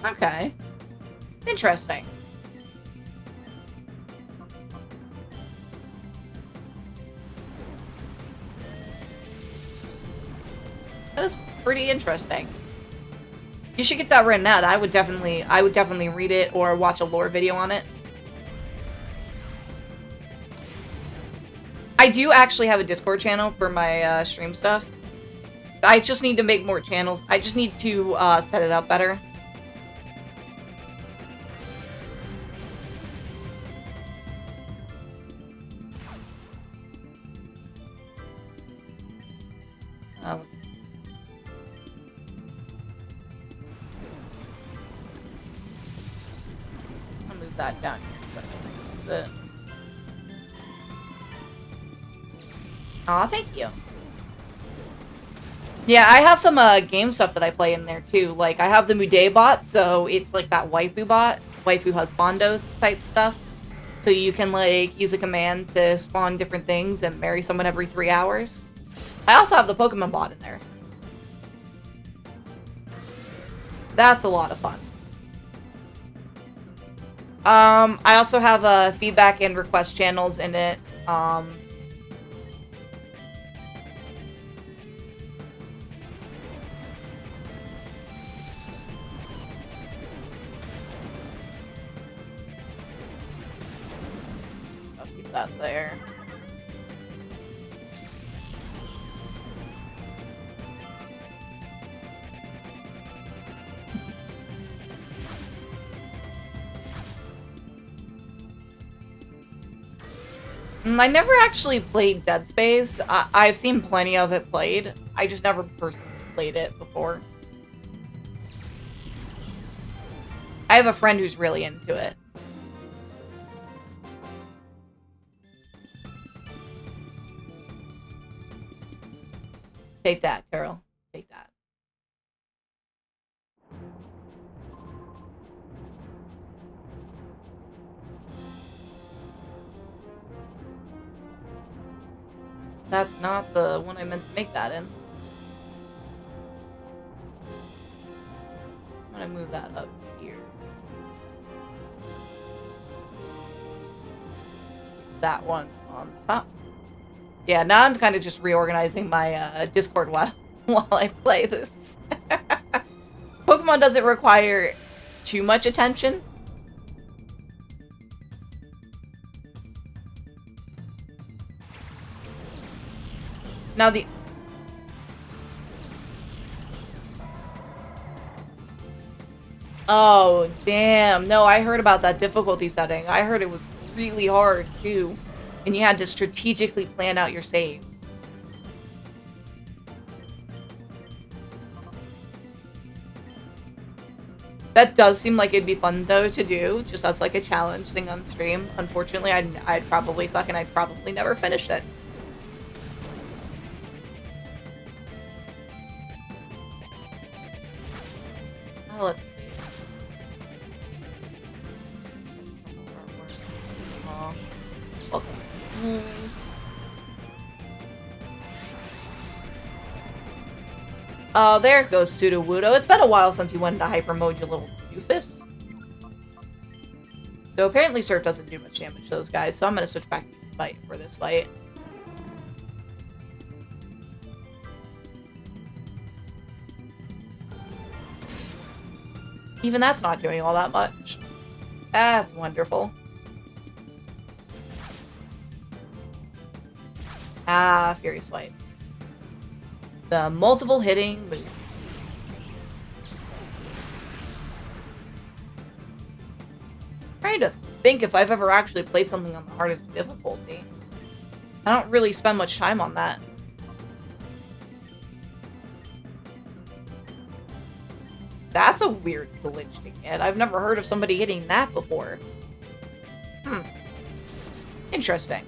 Okay. Interesting. That is pretty interesting. You should get that written out. I would definitely read it or watch a lore video on it. I do actually have a Discord channel for my stream stuff. I just need to make more channels. I just need to set it up better. I'll move that down here. Aw, thank you. Yeah, I have some game stuff that I play in there too. Like, I have the Muday bot, so it's like that waifu bot, waifu husbando type stuff. So you can, like, use a command to spawn different things and marry someone every 3 hours. I also have the Pokemon bot in there. That's a lot of fun. I also have feedback and request channels in it. I'll keep that there. I never actually played Dead Space. I've seen plenty of it played. I just never personally played it before. I have a friend who's really into it. Take that, Terrell. Take that. That's not the one I meant to make that in. I'm gonna move that up here. that one on top. Yeah, now I'm kind of just reorganizing my Discord while I play this. Pokemon doesn't require too much attention. Now the... Oh, damn. No, I heard about that difficulty setting. I heard it was really hard, too. And you had to strategically plan out your saves. That does seem like it'd be fun, though, to do. Just as, like, a challenge thing on stream. Unfortunately, I'd probably suck and I'd probably never finish it. Oh, let's see. Welcome. Oh, there goes Sudowoodo. It's been a while since you went into hyper mode, you little doofus. So apparently Surf doesn't do much damage to those guys, so I'm gonna switch back to this fight for this fight. Even that's not doing all that much. That's wonderful. Ah, Fury Swipes. The multiple hitting move. Trying to think if I've ever actually played something on the hardest difficulty. I don't really spend much time on that. That's a weird glitch to get. I've never heard of somebody hitting that before. Interesting.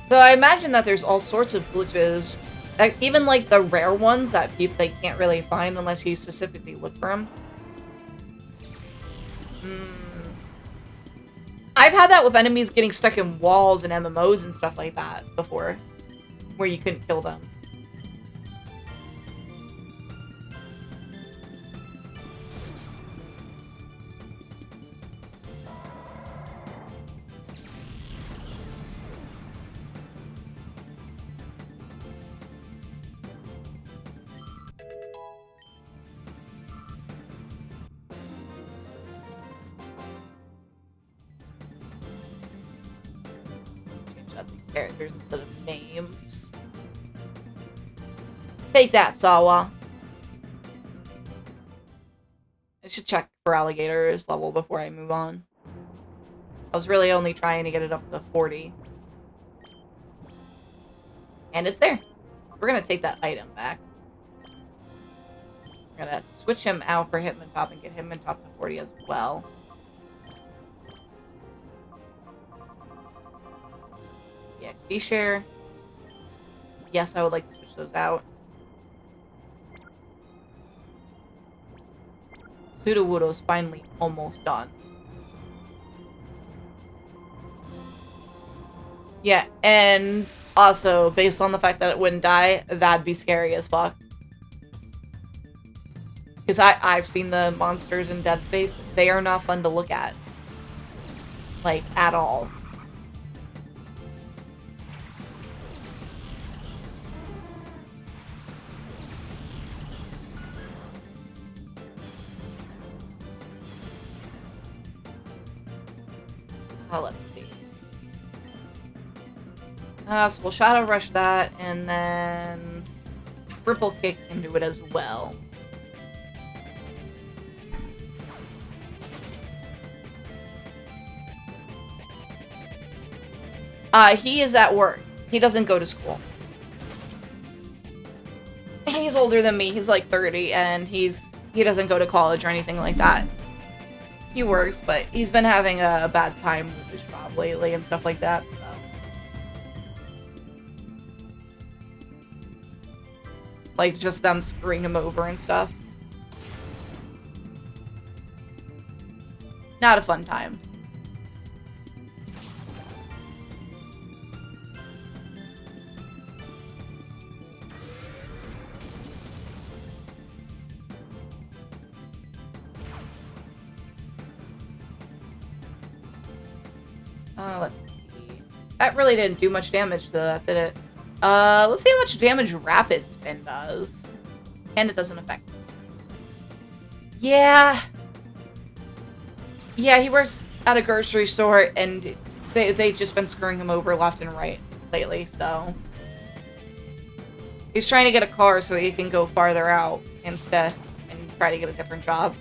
So I imagine that there's all sorts of glitches, even like the rare ones that they can't really find unless you specifically look for them. I've had that with enemies getting stuck in walls and MMOs and stuff like that before, where you couldn't kill them. Characters instead of names. Take that, Sawa. I should check for alligator's level before I move on. I was really only trying to get it up to 40. And it's there. We're gonna take that item back. We're gonna switch him out for Hitmontop and get Hitmontop to 40 as well. XP share. Yes, I would like to switch those out. Sudowoodo's finally almost done. Yeah, and also, based on the fact that it wouldn't die, that'd be scary as fuck. Because I've seen the monsters in Dead Space. They are not fun to look at. Like, at all. Oh, let's see. So we'll Shadow Rush that, and then Triple Kick into it as well. He is at work. He doesn't go to school. He's older than me. He's like 30, and he doesn't go to college or anything like that. He works, but he's been having a bad time with his job lately and stuff like that. So. Like, just them screwing him over and stuff. Not a fun time. Let's see. That really didn't do much damage, though, that did it. Let's see how much damage Rapid Spin does. And it doesn't affect me. Yeah. Yeah, he works at a grocery store, and they've just been screwing him over left and right lately, so... He's trying to get a car so he can go farther out instead and try to get a different job.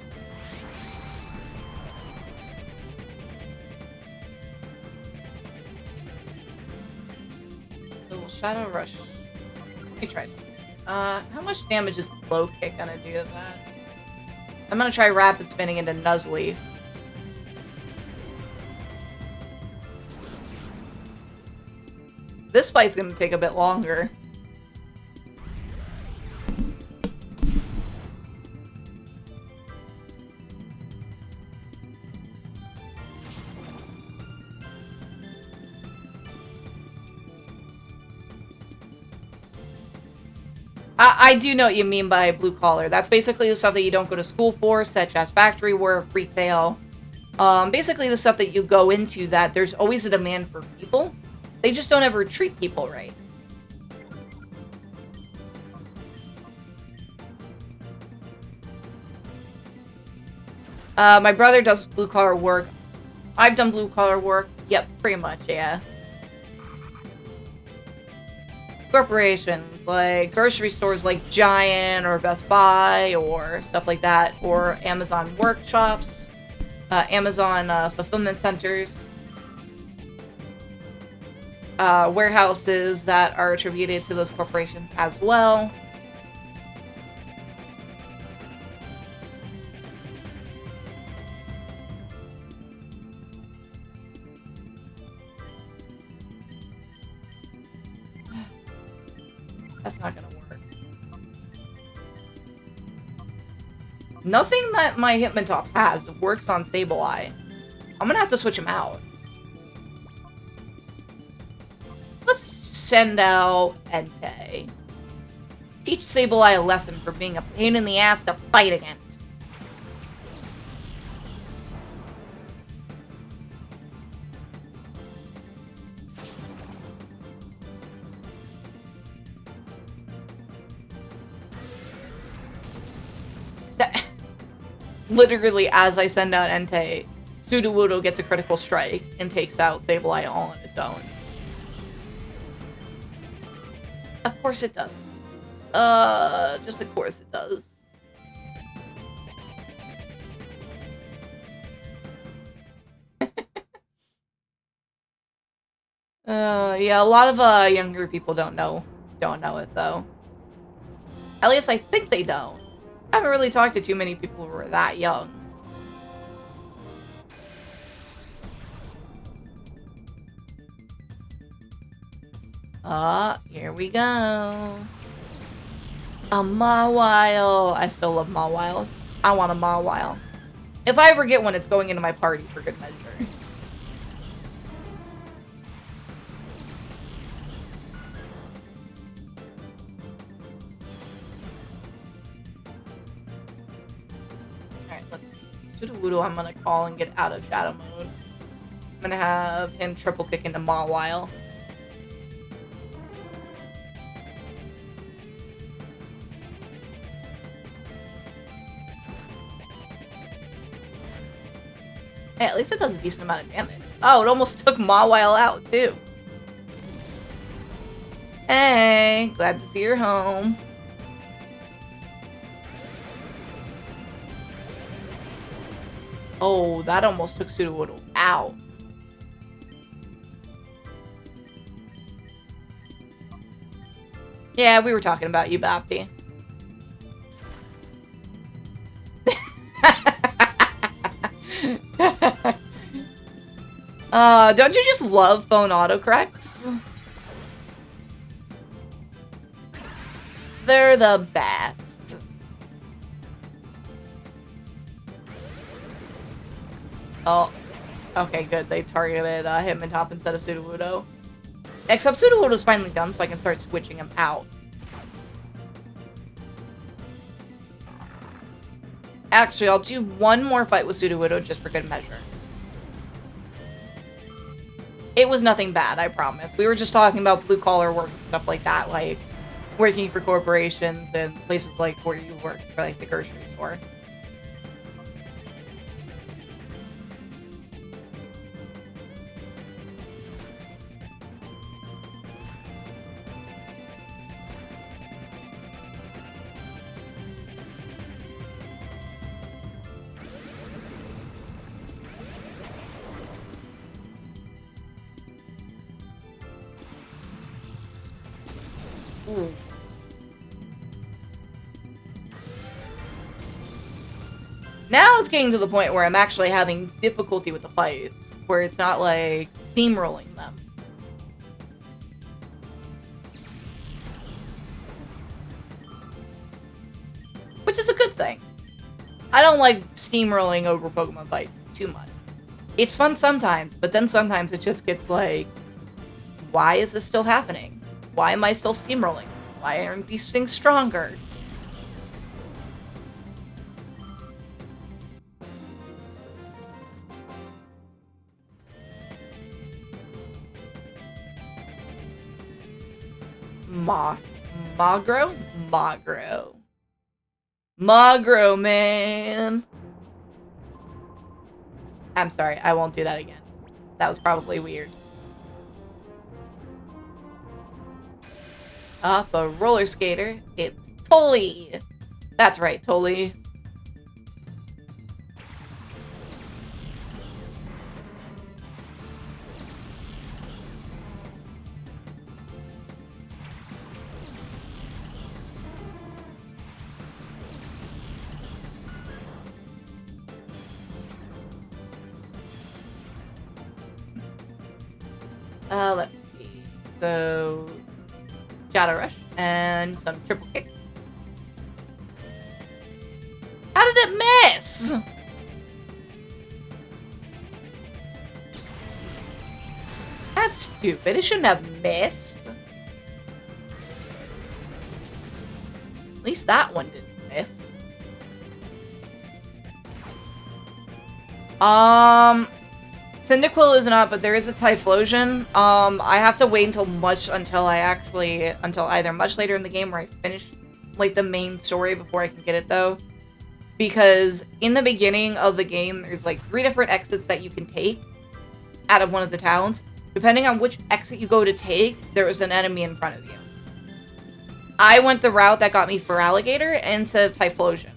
Little Shadow Rush. Let me try something. How much damage is Low Kick gonna do to that? I'm gonna try Rapid Spinning into Nuzleaf. This fight's gonna take a bit longer. I do know what you mean by blue collar. That's basically the stuff that you don't go to school for, such as factory work, retail. Basically the stuff that you go into that there's always a demand for people. They just don't ever treat people right. My brother does blue collar work. I've done blue collar work. Yep, pretty much, yeah. Corporations, like grocery stores like Giant or Best Buy or stuff like that, or Amazon workshops, Amazon fulfillment centers, warehouses that are attributed to those corporations as well. That's not gonna work. Nothing that my Hitmontop has works on Sableye. I'm gonna have to switch him out. Let's send out Entei. Teach Sableye a lesson for being a pain in the ass to fight against. Literally, as I send out Entei, Sudowoodo gets a critical strike and takes out Sableye all on its own. Of course it does. Just of course it does. Yeah, a lot of younger people don't know it though. At least I think they don't. I haven't really talked to too many people who are that young. Here we go. A Mawile. I still love Mawiles. I want a Mawile. If I ever get one, it's going into my party for good measure. Sudowoodo I'm gonna call and get out of Shadow Mode. I'm gonna have him triple kick into Mawile. Hey, at least it does a decent amount of damage. Oh, it almost took Mawile out too. Hey, glad to see you're home. Oh, that almost took Sudowoodo out. Yeah, we were talking about you, Bapti. Don't you just love phone autocorrects? They're the best. Oh, okay, good. They targeted Hitmontop instead of Sudowoodo. Except Sudowoodo's finally done, so I can start switching him out. Actually, I'll do one more fight with Sudowoodo just for good measure. It was nothing bad, I promise. We were just talking about blue-collar work and stuff like that, like working for corporations and places like where you work for, like, the grocery store. Ooh. Now it's getting to the point where I'm actually having difficulty with the fights, where it's not like steamrolling them. Which is a good thing. I don't like steamrolling over Pokemon fights too much. It's fun sometimes, but then sometimes it just gets like, why is this still happening? Why am I still steamrolling? Why aren't these things stronger? Magro? Magro. Magro, man! I'm sorry, I won't do that again. That was probably weird. Up a roller skater, it's Tolly! That's right, Tolly. Let's see. So, Shadow Rush and some triple kick. How did it miss? That's stupid. It shouldn't have missed. At least that one didn't miss. Cyndaquil is not, but there is a Typhlosion. I have to wait until either much later in the game where I finish, like, the main story before I can get it, though. Because in the beginning of the game, there's, like, 3 different exits that you can take out of one of the towns. Depending on which exit you go to take, there is an enemy in front of you. I went the route that got me for Alligator instead of Typhlosion.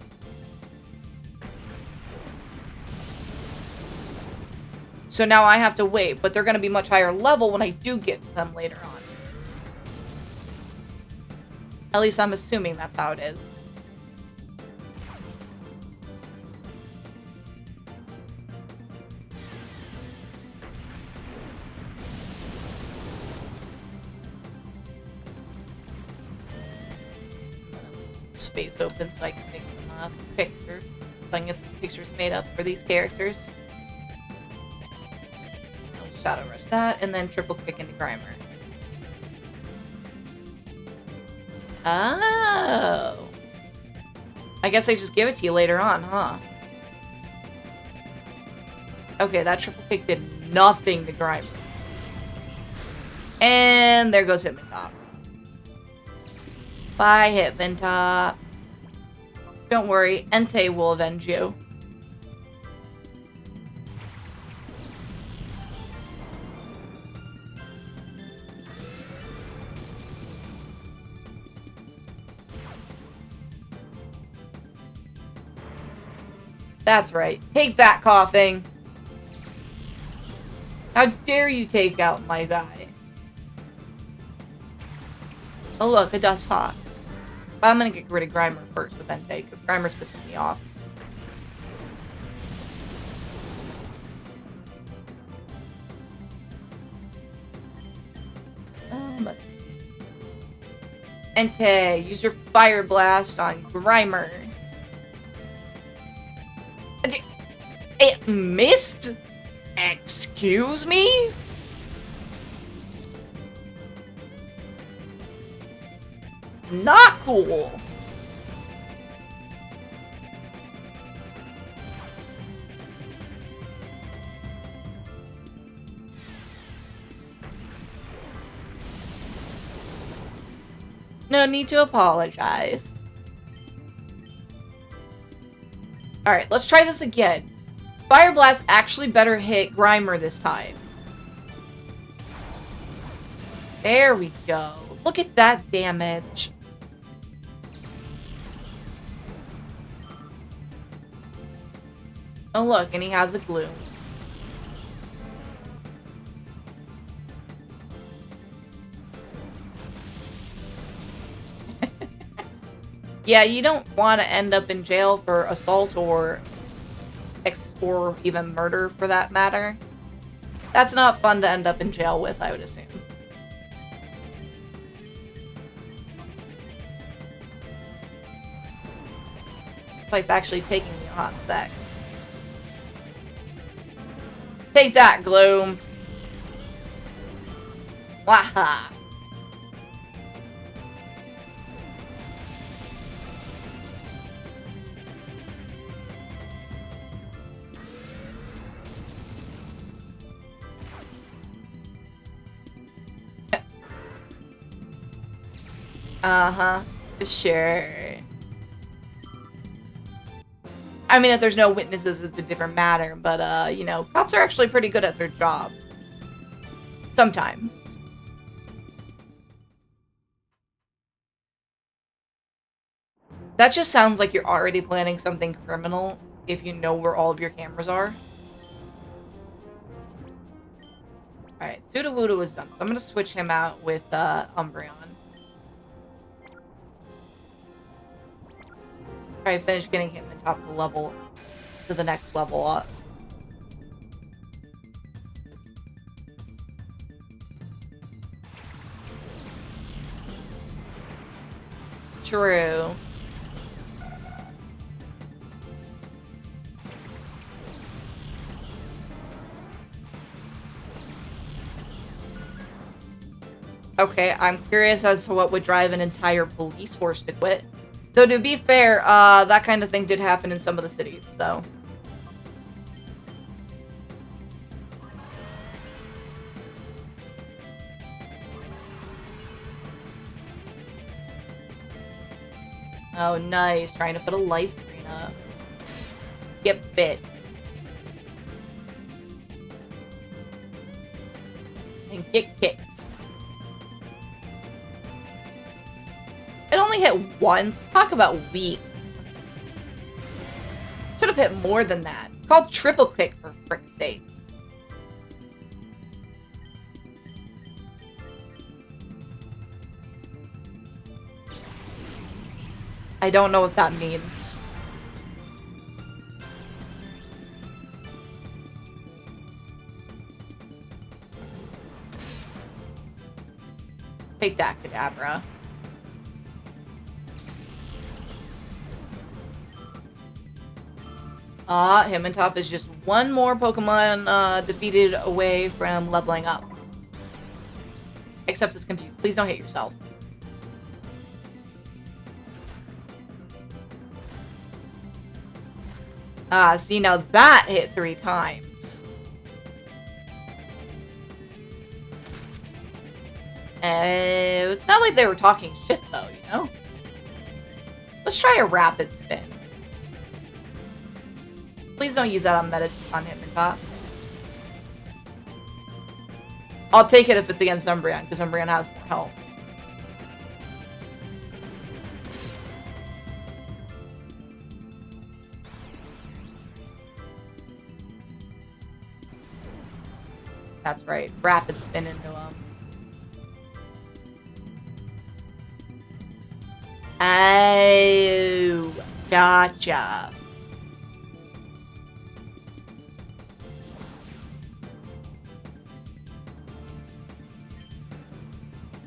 So now I have to wait, but they're going to be much higher level when I do get to them later on. At least I'm assuming that's how it is. Space open so I can make some pictures. So I can get some pictures made up for these characters. Shadow Rush that, and then triple kick into Grimer. Oh. I guess I just give it to you later on, huh? Okay, that triple kick did nothing to Grimer. And there goes Hitmontop. Bye, Hitmontop. Don't worry, Entei will avenge you. That's right. Take that, coughing. How dare you take out my guy? Oh look, a Dust Hawk. But I'm gonna get rid of Grimer first with Entei, because Grimer's pissing me off. Entei, use your Fire Blast on Grimer. It missed? Excuse me? Not cool. No need to apologize. Alright, let's try this again. Fire Blast actually better hit Grimer this time. There we go. Look at that damage. Oh look, and he has a gloom. Yeah, you don't want to end up in jail for assault or even murder for that matter. That's not fun to end up in jail with, I would assume. Fight's actually taking me a hot sec. Take that, Gloom. Waha. Uh-huh. Sure. I mean, if there's no witnesses, it's a different matter, but, you know, cops are actually pretty good at their job. Sometimes. That just sounds like you're already planning something criminal if you know where all of your cameras are. Alright, Sudowoodo was done, so I'm gonna switch him out with, Umbreon. Try to finish getting him in top of the level to the next level up. True. Okay, I'm curious as to what would drive an entire police force to quit. Though, to be fair, that kind of thing did happen in some of the cities, so... Oh, nice. Trying to put a light screen up. Get bit. And get kicked. It only hit once. Talk about weak. Should have hit more than that. It's called triple kick, for frick's sake. I don't know what that means. Take that, Kadabra. Hitmontop is just one more Pokemon defeated away from leveling up. Except it's confused. Please don't hit yourself. See, now that hit 3 times. It's not like they were talking shit, though, you know? Let's try a rapid spin. Please don't use that on Hitmontop. I'll take it if it's against Umbreon, because Umbreon has more health. That's right. Rapid spin into him. Oh, gotcha.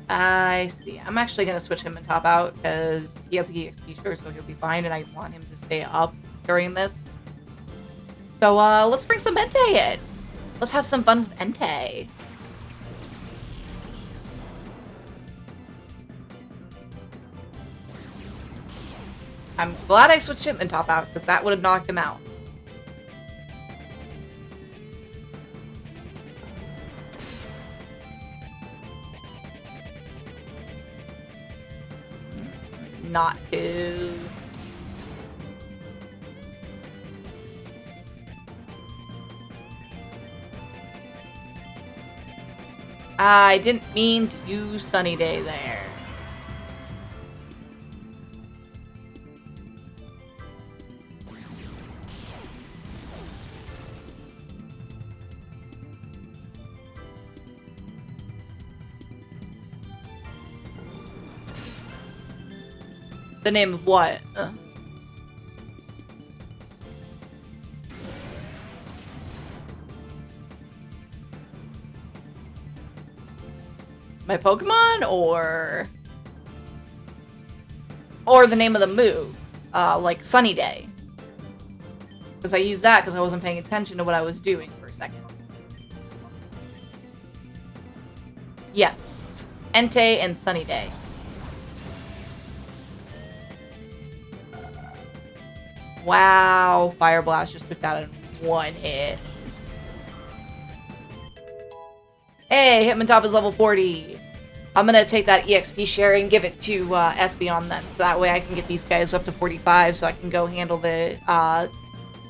I see. I'm actually going to switch him and top out because he has a EXP share, so he'll be fine, and I want him to stay up during this. So, let's bring some Entei in. Let's have some fun with Entei. I'm glad I switched him and top out because that would have knocked him out. not to. I didn't mean to use Sunny Day there. The name of what? My Pokemon, or the name of the move, like Sunny Day. Because I used that because I wasn't paying attention to what I was doing for a second. Yes, Entei and Sunny Day. Wow, Fire Blast just took that in one hit. Hey, Hitmontop is level 40. I'm gonna take that EXP share and give it to Espeon then. So that way I can get these guys up to 45 so I can go handle the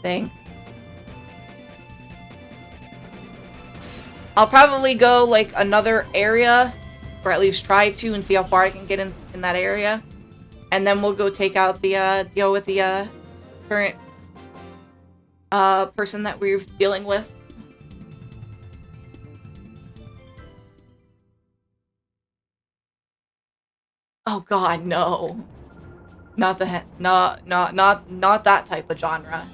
thing. I'll probably go like another area, or at least try to, and see how far I can get in that area. And then we'll go take out the deal with the current person that we're dealing with. Oh God, no. Not that type of genre.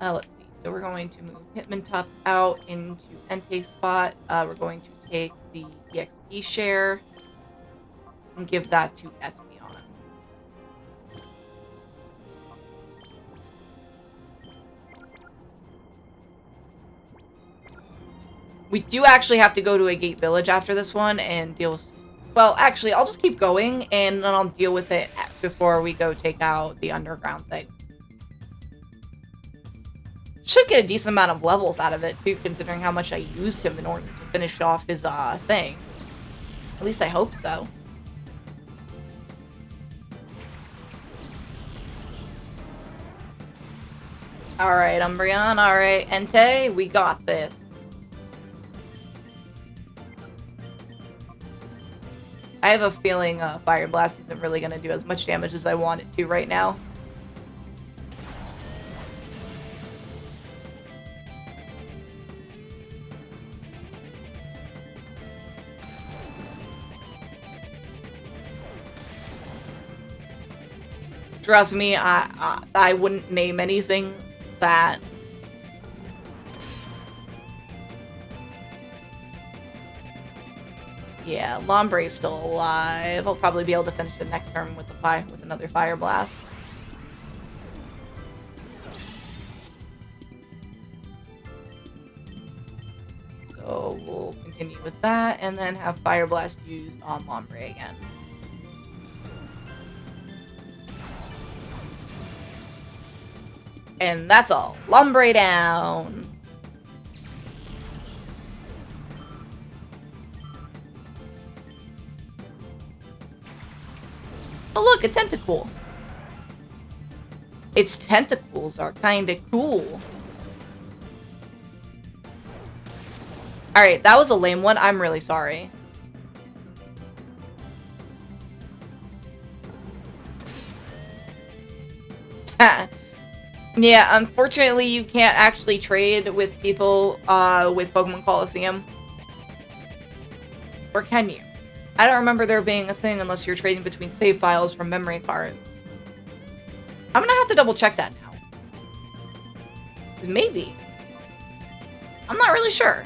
Let's see. So we're going to move Hitmontop out into Entei spot. We're going to take the EXP share and give that to Espeon. We do actually have to go to a gate village after this one and deal with... Well, actually, I'll just keep going and then I'll deal with it before we go take out the underground thing. Should get a decent amount of levels out of it, too, considering how much I used him in order to finish off his thing. At least I hope so. Alright, Umbreon. Alright, Entei, we got this. I have a feeling Fire Blast isn't really going to do as much damage as I want it to right now. Trust me, I wouldn't name anything that... Yeah, Lombre's still alive. I'll probably be able to finish the next turn with another Fire Blast. So we'll continue with that, and then have Fire Blast used on Lombre again. And that's all. Lombre down. Oh look, a tentacle. Its tentacles are kinda cool. Alright, that was a lame one. I'm really sorry. Yeah, unfortunately you can't actually trade with people with Pokemon Colosseum. Or can you? I don't remember there being a thing unless you're trading between save files from memory cards. I'm gonna have to double check that now. Maybe. I'm not really sure.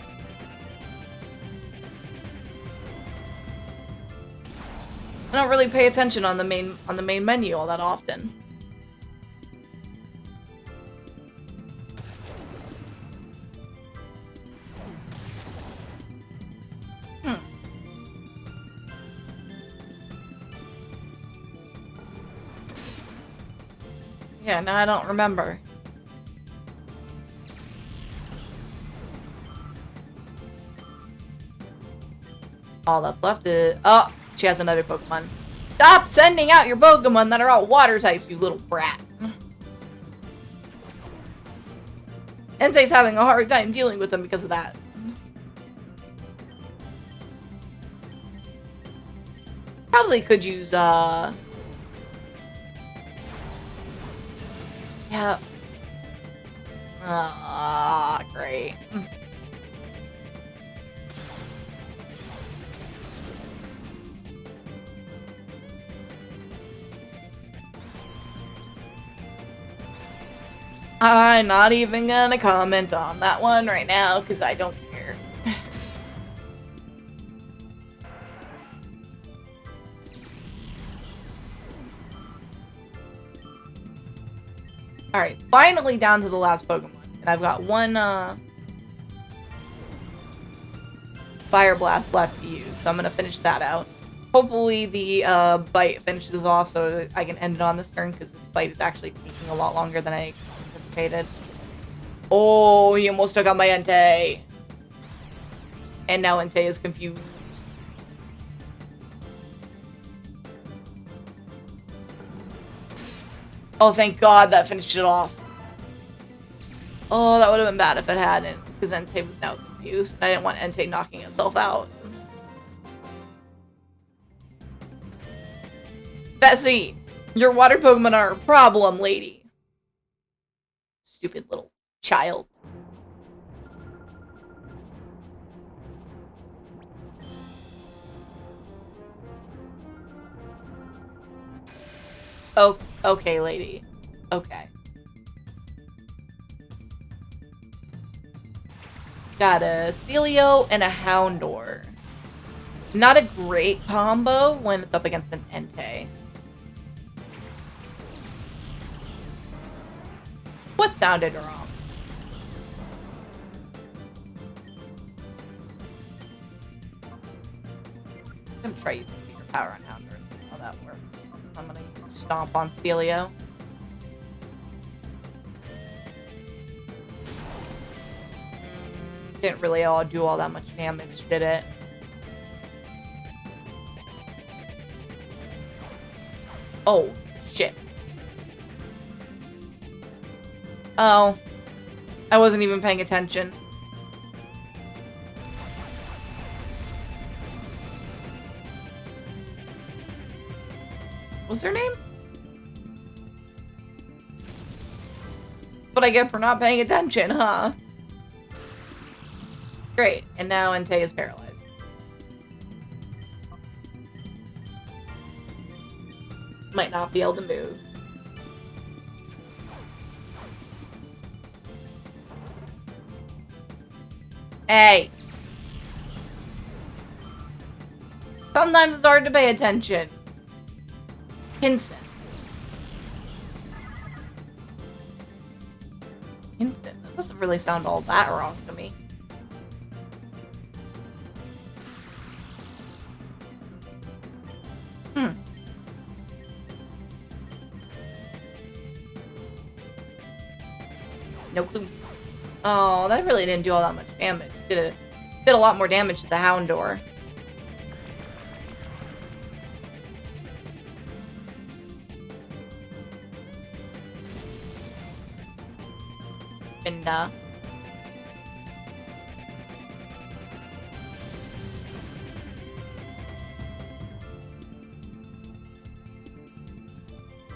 I don't really pay attention on the main menu all that often. Yeah, no, I don't remember. All that's left is... Oh, she has another Pokemon. Stop sending out your Pokemon that are all water types, you little brat. Entei's having a hard time dealing with them because of that. Probably could use, yeah. Ah, great. I'm not even gonna comment on that one right now, because I don't care. Alright, finally down to the last Pokemon. And I've got one, Fire Blast left to use, so I'm gonna finish that out. Hopefully the, bite finishes off so I can end it on this turn, because this bite is actually taking a lot longer than I anticipated. Oh, he almost took out my Entei. And now Entei is confused. Oh, thank God that finished it off. Oh, that would have been bad if it hadn't, because Entei was now confused. And I didn't want Entei knocking itself out. Bessie, your water Pokemon are a problem, lady. Stupid little child. Oh, okay, lady. Okay. Got a Celio and a Houndour. Not a great combo when it's up against an Entei. What sounded wrong? I'm gonna try using Secret Power on Houndour and see how that works. I'm gonna use Stomp on Celio. Didn't really do all that much damage, did it? Oh, shit. Oh. I wasn't even paying attention. What's her name? What I get for not paying attention, huh? Great, and now Entei is paralyzed. Might not be able to move. Hey! Sometimes it's hard to pay attention. Hinson. Hinson? That doesn't really sound all that wrong to me. No clue. Oh, that really didn't do all that much damage. Did a lot more damage to the Houndour. And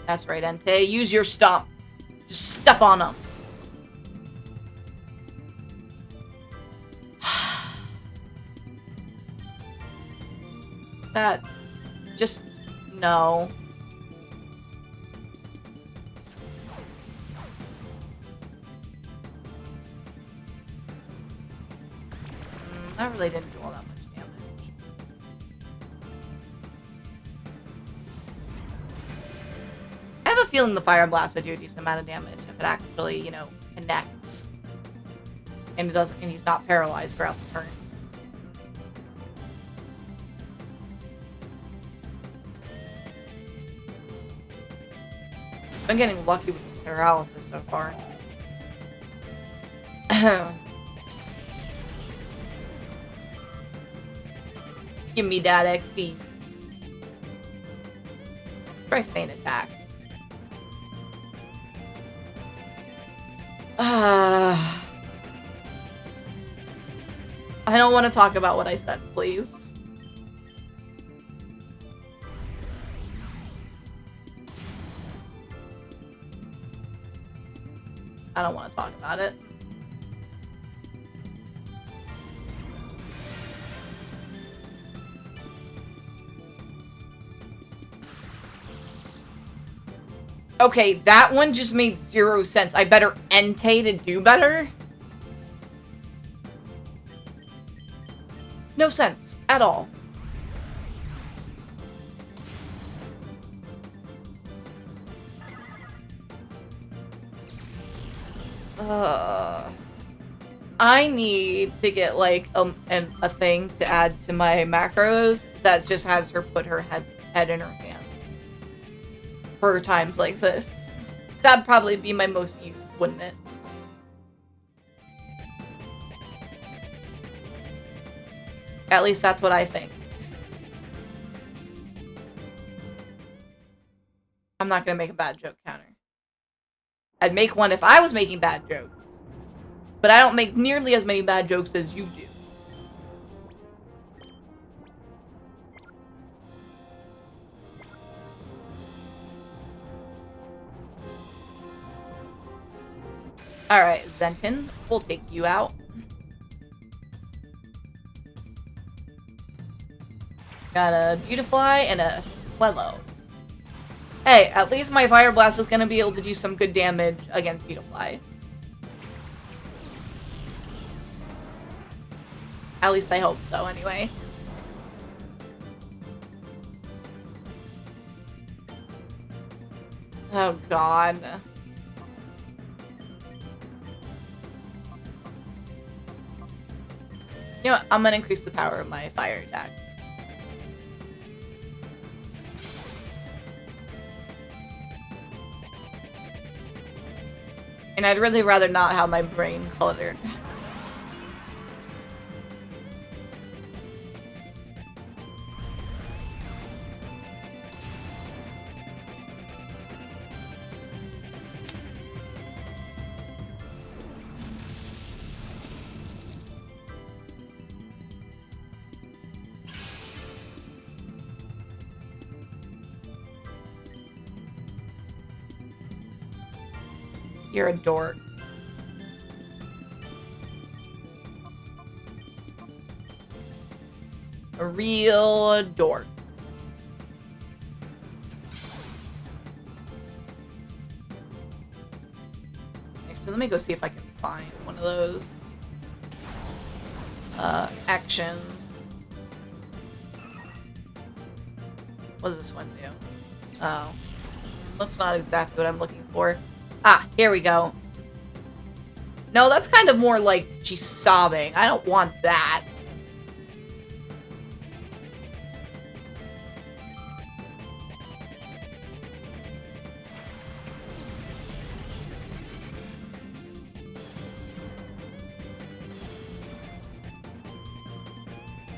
that's right, Entei. Use your stomp. Just step on them. That just no. That really didn't do all that much damage. I have a feeling the Fire Blast would do a decent amount of damage if it actually, you know, connects. And it doesn't, and he's not paralyzed throughout the turn. I'm getting lucky with this paralysis so far. Give me that XP. Try feint attack. I don't want to talk about what I said, please. I don't want to talk about it. Okay, that one just made 0 sense. I better Entei to do better? No sense at all. I need to get like a thing to add to my macros that just has her put her head in her hand for times like this. That'd probably be my most used, wouldn't it? At least that's what I think. I'm not gonna make a bad joke counter. I'd make one if I was making bad jokes. But I don't make nearly as many bad jokes as you do. Alright, Zenton, we'll take you out. Got a Beautifly and a Swellow. Hey, at least my Fire Blast is gonna be able to do some good damage against Beautifly. At least I hope so, anyway. Oh, God. You know what? I'm gonna increase the power of my fire attacks. And I'd really rather not have my brain cluttered. You're a dork. A real dork. Actually, let me go see if I can find one of those. Action. What does this one do? Oh. That's not exactly what I'm looking for. Ah, here we go. No, that's kind of more like she's sobbing. I don't want that.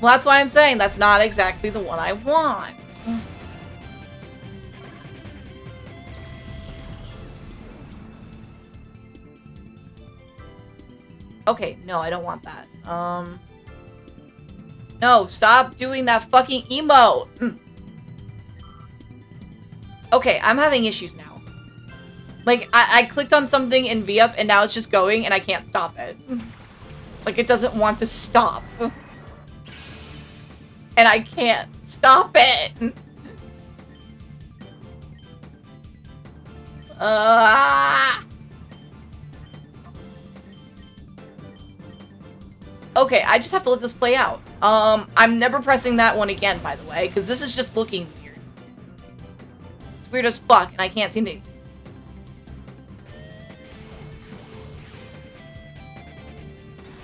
Well, that's why I'm saying that's not exactly the one I want. Okay, no, I don't want that. No, stop doing that fucking emote! Okay, I'm having issues now. Like, I clicked on something in V-Up and now it's just going and I can't stop it. Like, it doesn't want to stop. And I can't stop it! Okay, I just have to let this play out. I'm never pressing that one again, by the way, because this is just looking weird. It's weird as fuck, and I can't seem to...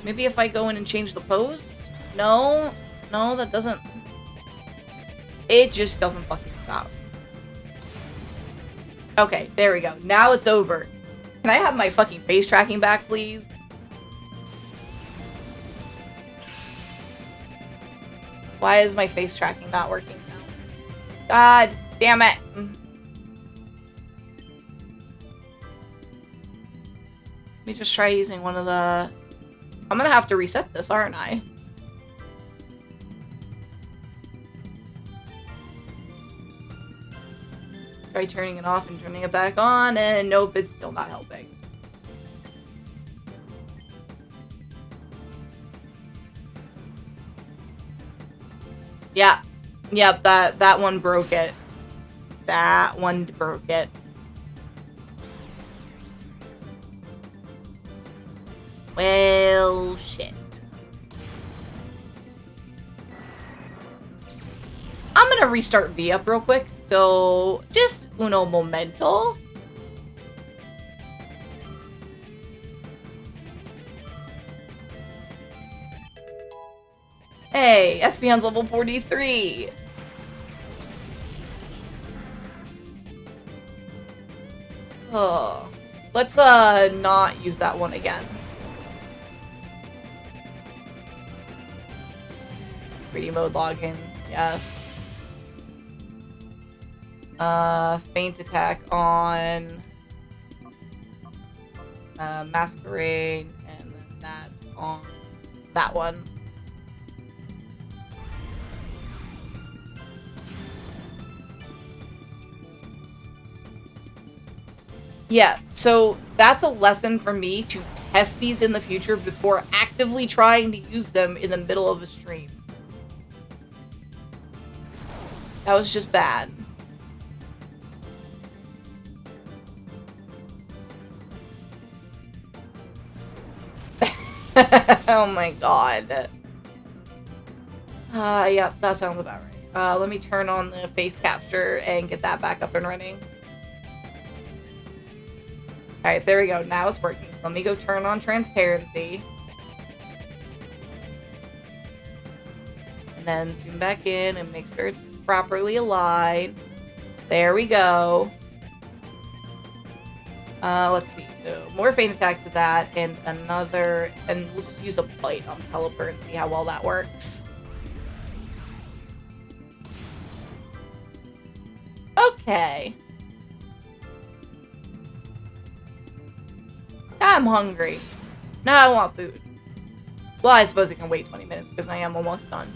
Maybe if I go in and change the pose? No, that doesn't... It just doesn't fucking stop. Okay, there we go. Now it's over. Can I have my fucking face tracking back, please? Why is my face tracking not working now? God damn it. Let me just try using one of the... I'm gonna have to reset this, aren't I? Try turning it off and turning it back on, and nope, it's still not helping. Yeah. Yep, that one broke it. That one broke it. Well, shit. I'm gonna restart V up real quick. So, just uno momento. Hey, Espeon's level 43. Oh, let's not use that one again. 3D mode login, yes. Feint attack on Masquerade, and then that on that one. Yeah, so that's a lesson for me to test these in the future before actively trying to use them in the middle of a stream. That was just bad. Oh my god. Yep, that sounds about right. Let me turn on the face capture and get that back up and running. Alright, there we go. Now it's working. So let me go turn on transparency. And then zoom back in and make sure it's properly aligned. There we go. Let's see. So more feint attack to that, and another, and we'll just use a bite on Pelipper and see how well that works. Okay. Now I'm hungry. Now I want food. Well, I suppose it can wait 20 minutes because I am almost done.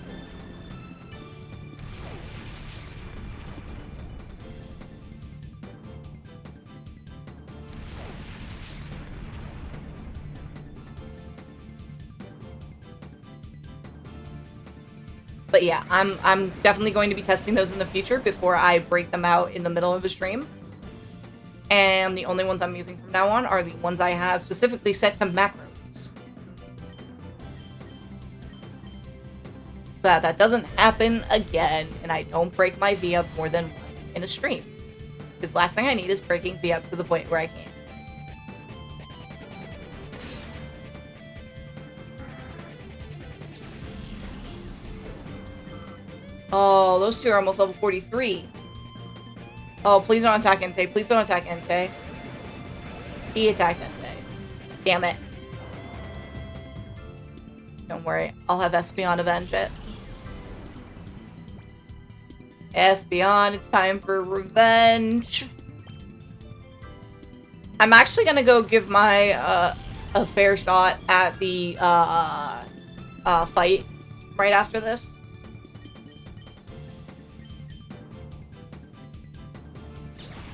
But yeah, I'm definitely going to be testing those in the future before I break them out in the middle of a stream. And the only ones I'm using from now on are the ones I have specifically set to macros. So that doesn't happen again, and I don't break my V up more than once in a stream. Because last thing I need is breaking V up to the point where I can't. Oh, those two are almost level 43. Oh, please don't attack Entei. Please don't attack Entei. He attacked Entei. Damn it. Don't worry. I'll have Espeon avenge it. Espeon, it's time for revenge. I'm actually gonna go give my, a fair shot at the, fight right after this.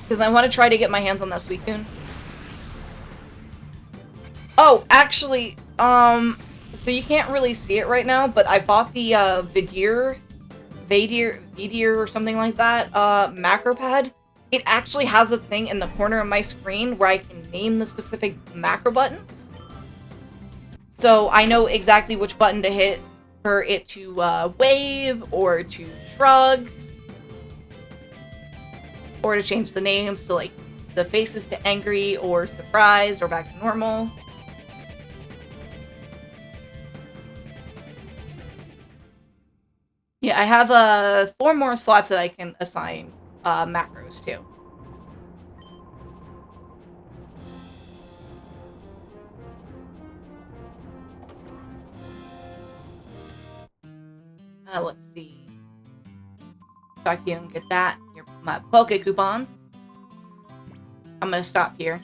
Because I want to try to get my hands on that Suicune. Oh, actually, so you can't really see it right now, but I bought the, Vadir or something like that, macro pad. It actually has a thing in the corner of my screen where I can name the specific macro buttons. So I know exactly which button to hit for it to, wave, or to shrug, or to change the names to, like, the faces to angry, or surprised, or back to normal. Yeah, I have 4 more slots that I can assign macros to. Let's see. Talk to you and get that. My Poke coupons. I'm gonna stop here.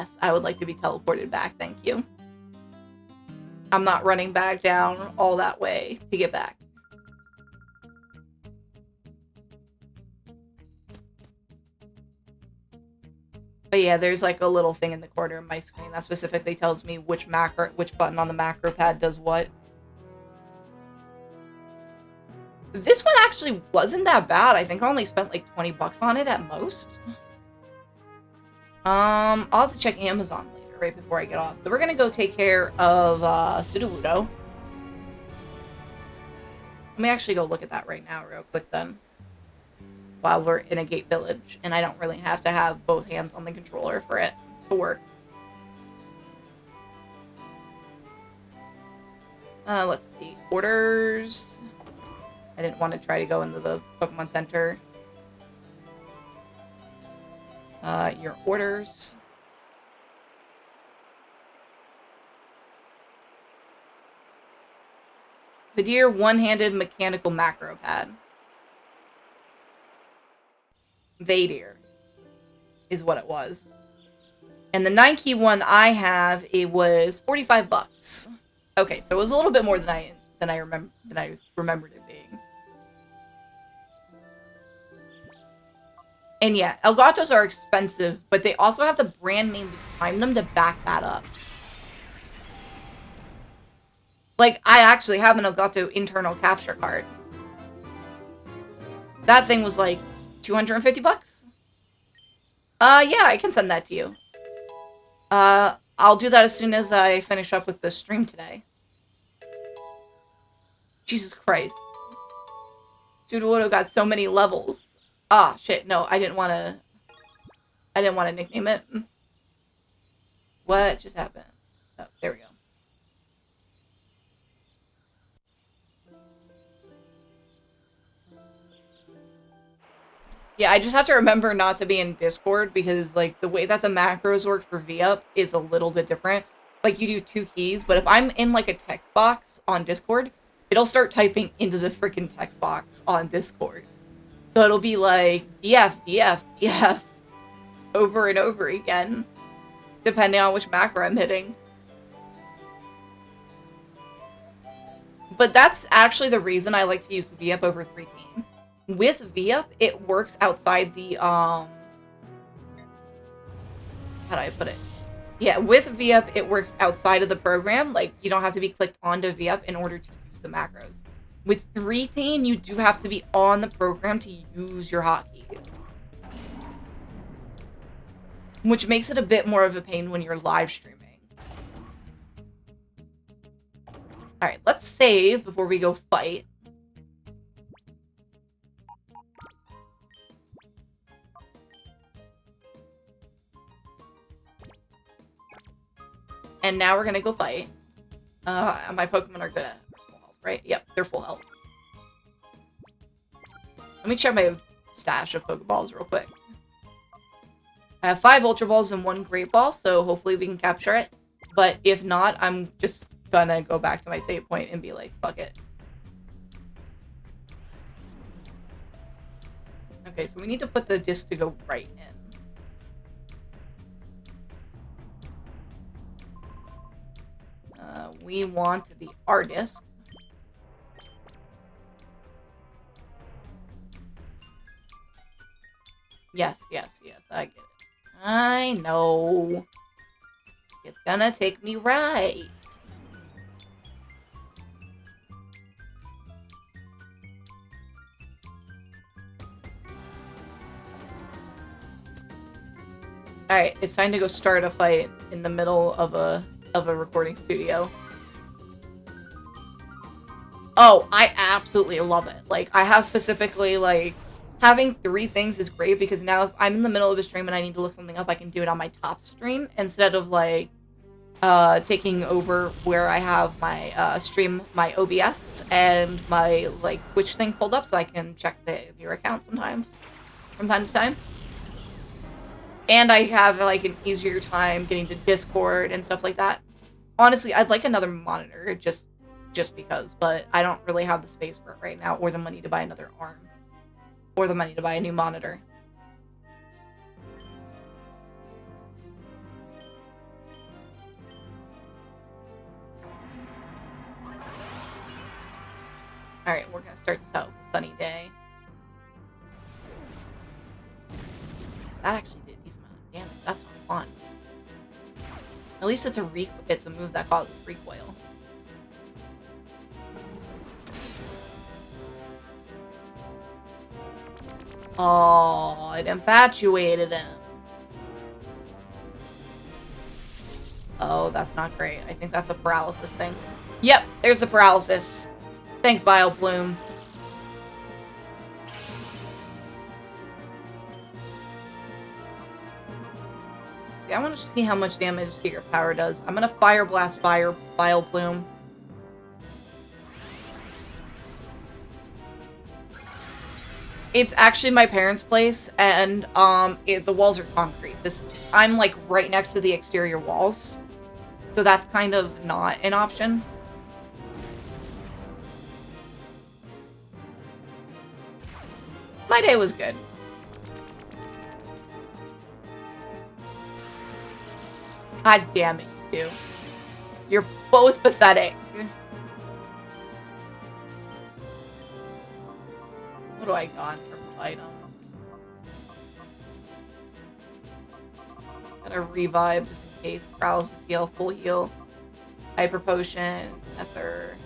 Yes, I would like to be teleported back, thank you. I'm not running back down all that way to get back. But yeah, there's like a little thing in the corner of my screen that specifically tells me which button on the macro pad does what. This one actually wasn't that bad. I think I only spent like 20 bucks on it at most. I'll have to check Amazon later, right before I get off. So we're gonna go take care of Sudowoodo. Let me actually go look at that right now real quick then. While we're in a gate village, and I don't really have to have both hands on the controller for it to work. Let's see. Orders. I didn't want to try to go into the Pokemon Center. Your orders. Vidir one-handed mechanical macro pad. Vadir is what it was. And the 9-key one I have, it was 45 bucks. Okay, so it was a little bit more than I remembered it being. And yeah, Elgatos are expensive, but they also have the brand name behind them to back that up. Like, I actually have an Elgato internal capture card. That thing was like 250 bucks? Yeah, I can send that to you. I'll do that as soon as I finish up with this stream today. Jesus Christ. Sudowoodo got so many levels. Ah, shit, no, I didn't want to nickname it. What just happened? Oh, there we go. Yeah, I just have to remember not to be in Discord because, like, the way that the macros work for VUp is a little bit different. Like, you do 2 keys, but if I'm in, like, a text box on Discord, it'll start typing into the freaking text box on Discord. So it'll be like, DF, DF, DF, over and over again, depending on which macro I'm hitting. But that's actually the reason I like to use the VUp over 3-team. With VUp, it works outside the, how do I put it? Yeah, with VUp, it works outside of the program. Like, you don't have to be clicked onto VUp in order to use the macros. With 3-team, you do have to be on the program to use your hotkeys. Which makes it a bit more of a pain when you're live streaming. Alright, let's save before we go fight. And now we're gonna go fight. My Pokemon are good at full health, right? Yep, they're full health. Let me check my stash of Pokeballs real quick. I have 5 Ultra Balls and 1 Great Ball, so hopefully we can capture it. But if not, I'm just gonna go back to my save point and be like, fuck it. Okay, so we need to put the disc to go right in. We want the R disc. Yes, yes, yes, I get it. I know. It's gonna take me right. Alright, it's time to go start a fight in the middle of a recording studio. Oh, I absolutely love it. Like, I have specifically, like, having 3 things is great because now if I'm in the middle of a stream and I need to look something up, I can do it on my top screen instead of, like, taking over where I have my, stream, my OBS and my, like, Twitch thing pulled up so I can check the viewer count sometimes, from time to time. And I have, like, an easier time getting to Discord and stuff like that. Honestly, I'd like another monitor, just because, but I don't really have the space for it right now, or the money to buy another arm. Or the money to buy a new monitor. Alright, we're gonna start this out with a sunny day. That actually did a decent amount of damage. That's not fun. At least it's a move that causes recoil. Oh, it infatuated him. Oh, that's not great. I think that's a paralysis thing. Yep, there's the paralysis. Thanks, Vile Bloom. Yeah, I want to see how much damage Secret Power does. I'm gonna Fire Blast Vile Bloom. It's actually my parents' place, and the walls are concrete. I'm like right next to the exterior walls, so that's kind of not an option. My day was good. God damn it, you two. You're both pathetic. What do I got in terms of items? Gotta revive just in case. Paralysis heal, full heal. Hyper potion, ether.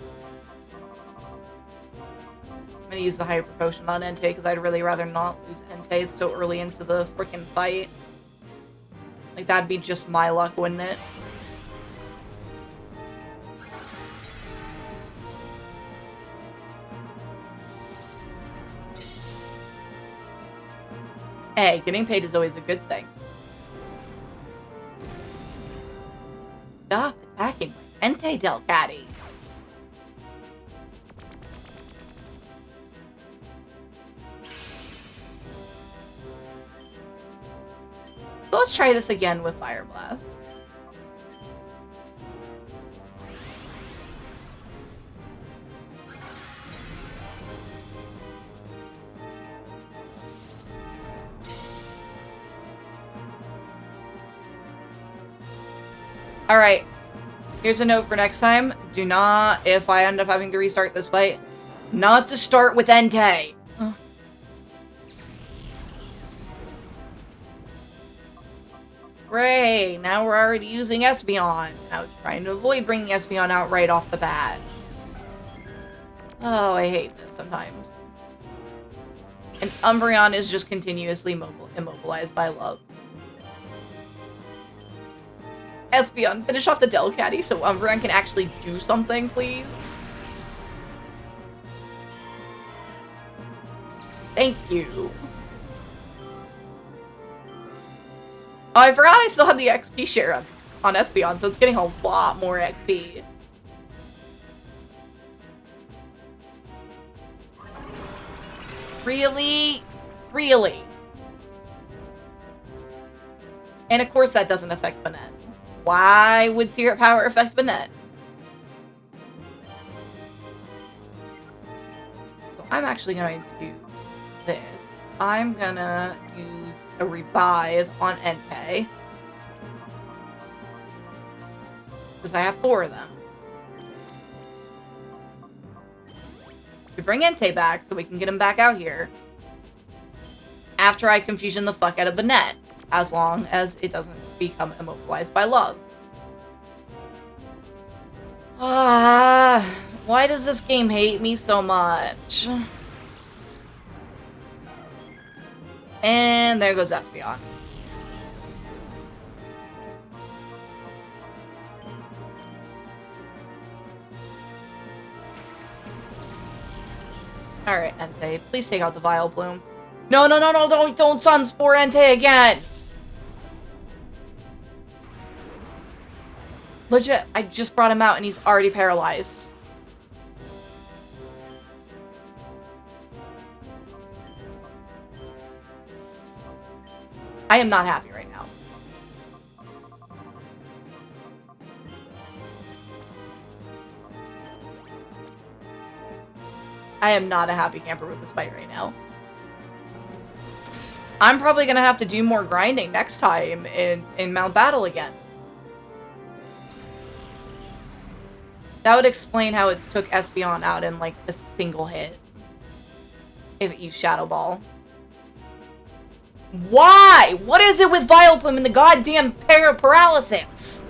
I'm gonna use the hyper potion on Entei because I'd really rather not lose Entei. It's so early into the freaking fight. Like, that'd be just my luck, wouldn't it? Hey, getting paid is always a good thing. Stop attacking my Entei Delcatty. So let's try this again with Fire Blast. Alright, here's a note for next time. Do not, if I end up having to restart this fight, not to start with Entei. Great, now we're already using Espeon. I was trying to avoid bringing Espeon out right off the bat. Oh, I hate this sometimes. And Umbreon is just continuously immobilized by love. Espeon, finish off the Delcatty so Umbreon can actually do something, please. Thank you. Oh, I forgot I still had the XP share on Espeon, so it's getting a lot more XP. Really? Really? And of course that doesn't affect Banette. Why would Secret Power affect Banette? So I'm actually going to do this. I'm gonna use a revive on Entei. Because I have 4 of them. To bring Entei back so we can get him back out here. After I confusion the fuck out of Banette. As long as it doesn't become immobilized by love. Why does this game hate me so much? And there goes Espeon. Alright, Entei, please take out the Vile Bloom. No, no, no, no, don't Sunspore Entei again! Legit, I just brought him out and he's already paralyzed. I am not happy right now. I am not a happy camper with this fight right now. I'm probably gonna have to do more grinding next time in Mount Battle again. That would explain how it took Espeon out in, like, a single hit. If it used Shadow Ball. Why? What is it with Vileplume and the goddamn paralysis?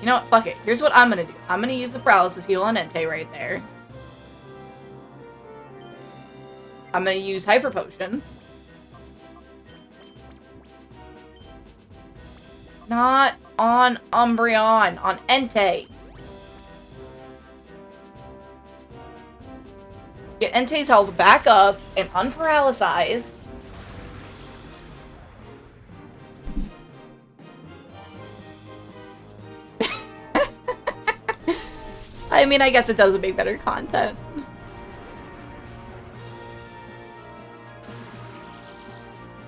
You know what? Fuck it. Here's what I'm gonna do. I'm gonna use the paralysis heal on Entei right there. I'm gonna use Hyper Potion. Not on Umbreon, on Entei. Get Entei's health back up and unparalyzed. I mean, I guess it does make better content.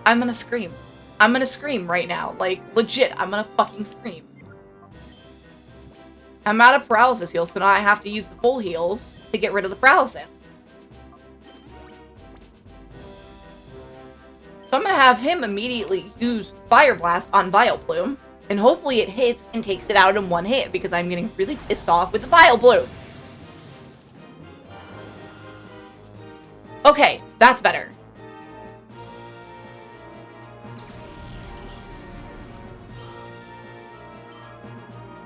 I'm gonna scream. I'm gonna scream right now. Like, legit, I'm gonna fucking scream. I'm out of paralysis heals, so now I have to use the full heals to get rid of the paralysis. So I'm gonna have him immediately use Fire Blast on Vileplume, and hopefully it hits and takes it out in one hit, because I'm getting really pissed off with the Vileplume. Okay, that's better.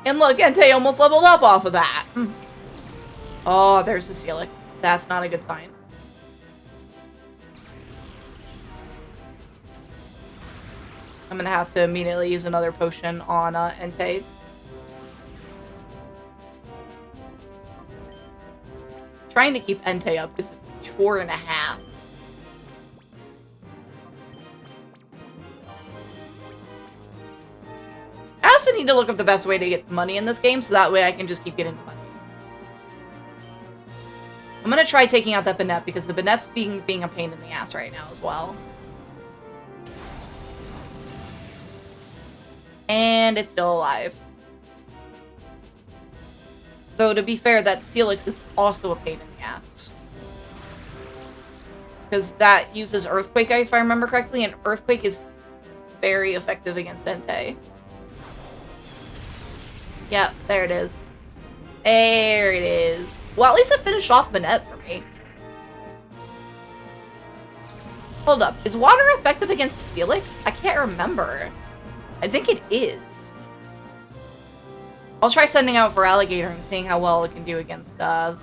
And look, Entei almost leveled up off of that. Oh, there's the Steelix. That's not a good sign. I'm gonna have to immediately use another potion on Entei. Trying to keep Entei up is a chore and a half. I also need to look up the best way to get money in this game, so that way I can just keep getting money. I'm gonna try taking out that Banette, because the Banette's being a pain in the ass right now as well. And it's still alive. Though, to be fair, that Steelix is also a pain in the ass. Because that uses Earthquake, if I remember correctly, and Earthquake is very effective against Entei. Yep, there it is. There it is. Well, at least it finished off Banette for me. Hold up. Is water effective against Steelix? I can't remember. I think it is. I'll try sending out for Alligator and seeing how well it can do against that.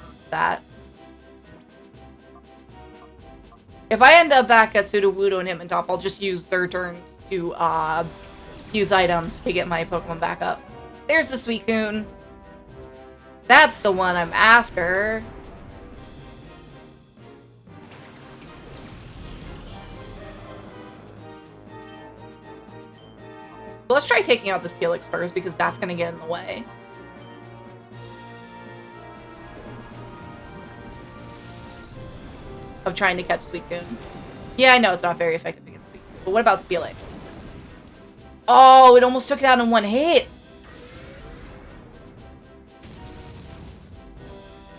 If I end up back at Sudowoodo and Hitmontop, I'll just use their turn to use items to get my Pokemon back up. There's the Suicune. That's the one I'm after. So let's try taking out the Steelix first, because that's going to get in the way. Of trying to catch Suicune. Yeah, I know it's not very effective against Suicune. But what about Steelix? Oh, it almost took it out in one hit.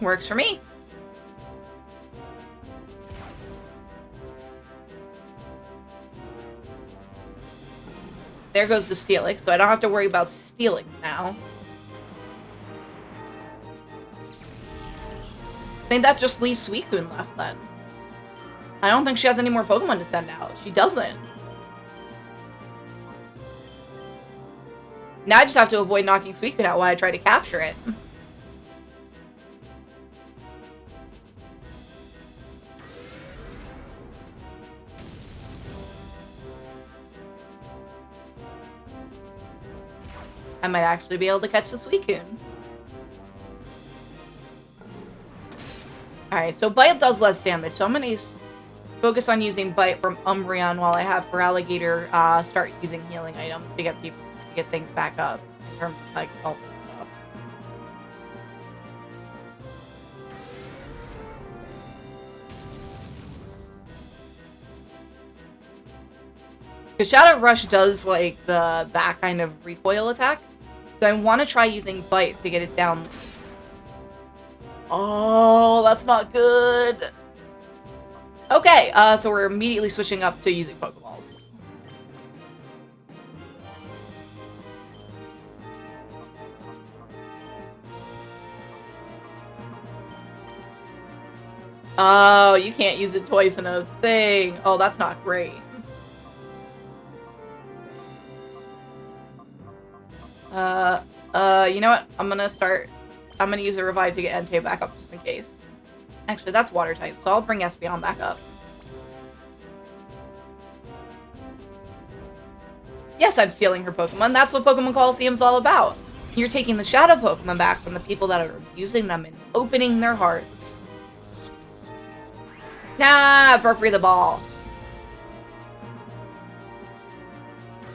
Works for me. There goes the Steelix, so I don't have to worry about Steelix now. I think that just leaves Suicune left then. I don't think she has any more Pokemon to send out. She doesn't. Now I just have to avoid knocking Suicune out while I try to capture it. I might actually be able to catch the Suicune. Alright, so Bite does less damage, so I'm going to focus on using Bite from Umbreon while I have for Alligator start using healing items to get people to get things back up in terms of like health and stuff. Because Shadow Rush does like that kind of recoil attack. So I want to try using Bite to get it down Oh, that's not good. Okay, so we're immediately switching up to using Pokeballs. Oh, you can't use it twice in a thing. Oh, that's not great. You know what? I'm gonna use a revive to get Entei back up just in case. Actually, that's water type, so I'll bring Espeon back up. Yes, I'm stealing her Pokemon. That's what Pokemon Colosseum's all about. You're taking the Shadow Pokemon back from the people that are abusing them and opening their hearts. Nah, appropriate the ball.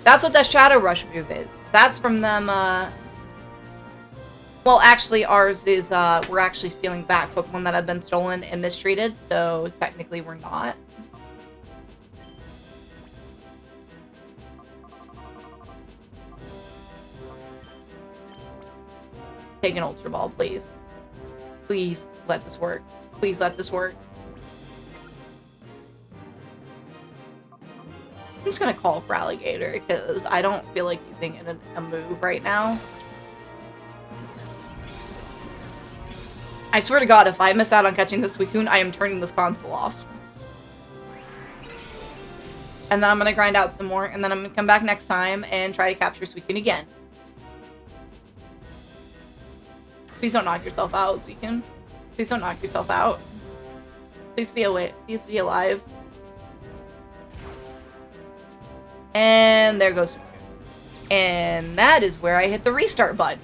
That's what that Shadow Rush move is. That's from them, well, actually, ours is, we're actually stealing back Pokemon that have been stolen and mistreated, so technically we're not. Take an Ultra Ball, please. Please let this work. Please let this work. I'm just gonna call for Alligator, because I don't feel like using a move right now. I swear to God, if I miss out on catching this Suicune, I am turning this console off. And then I'm gonna grind out some more, and then I'm gonna come back next time and try to capture Suicune again. Please don't knock yourself out, Suicune. Please don't knock yourself out. Please be away. Please be alive. And there goes Suicune. And that is where I hit the restart button.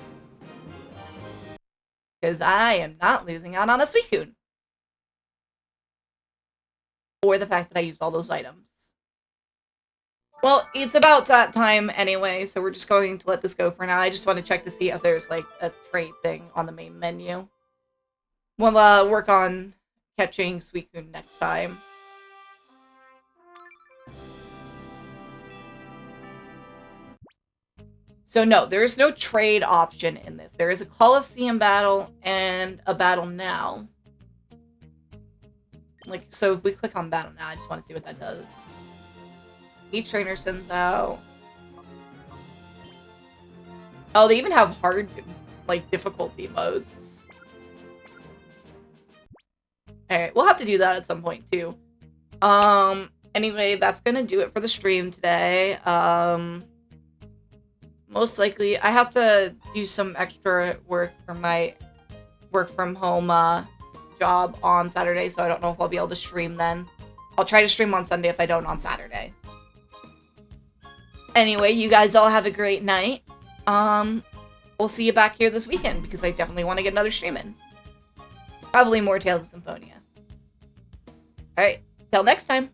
Because I am not losing out on a Suicune. Or the fact that I used all those items. Well, it's about that time anyway, so we're just going to let this go for now. I just want to check to see if there's, like, a trade thing on the main menu. We'll, work on catching Suicune next time. So no, there is no trade option in this. There is a Colosseum battle and a battle now. Like, so if we click on battle now, I just want to see what that does. Each trainer sends out... Oh, they even have hard, like, difficulty modes. Alright, we'll have to do that at some point, too. Anyway, that's gonna do it for the stream today. Most likely, I have to do some extra work for my work from home job on Saturday, so I don't know if I'll be able to stream then. I'll try to stream on Sunday if I don't on Saturday. Anyway, you guys all have a great night. We'll see you back here this weekend, because I definitely want to get another stream in. Probably more Tales of Symphonia. Alright, till next time.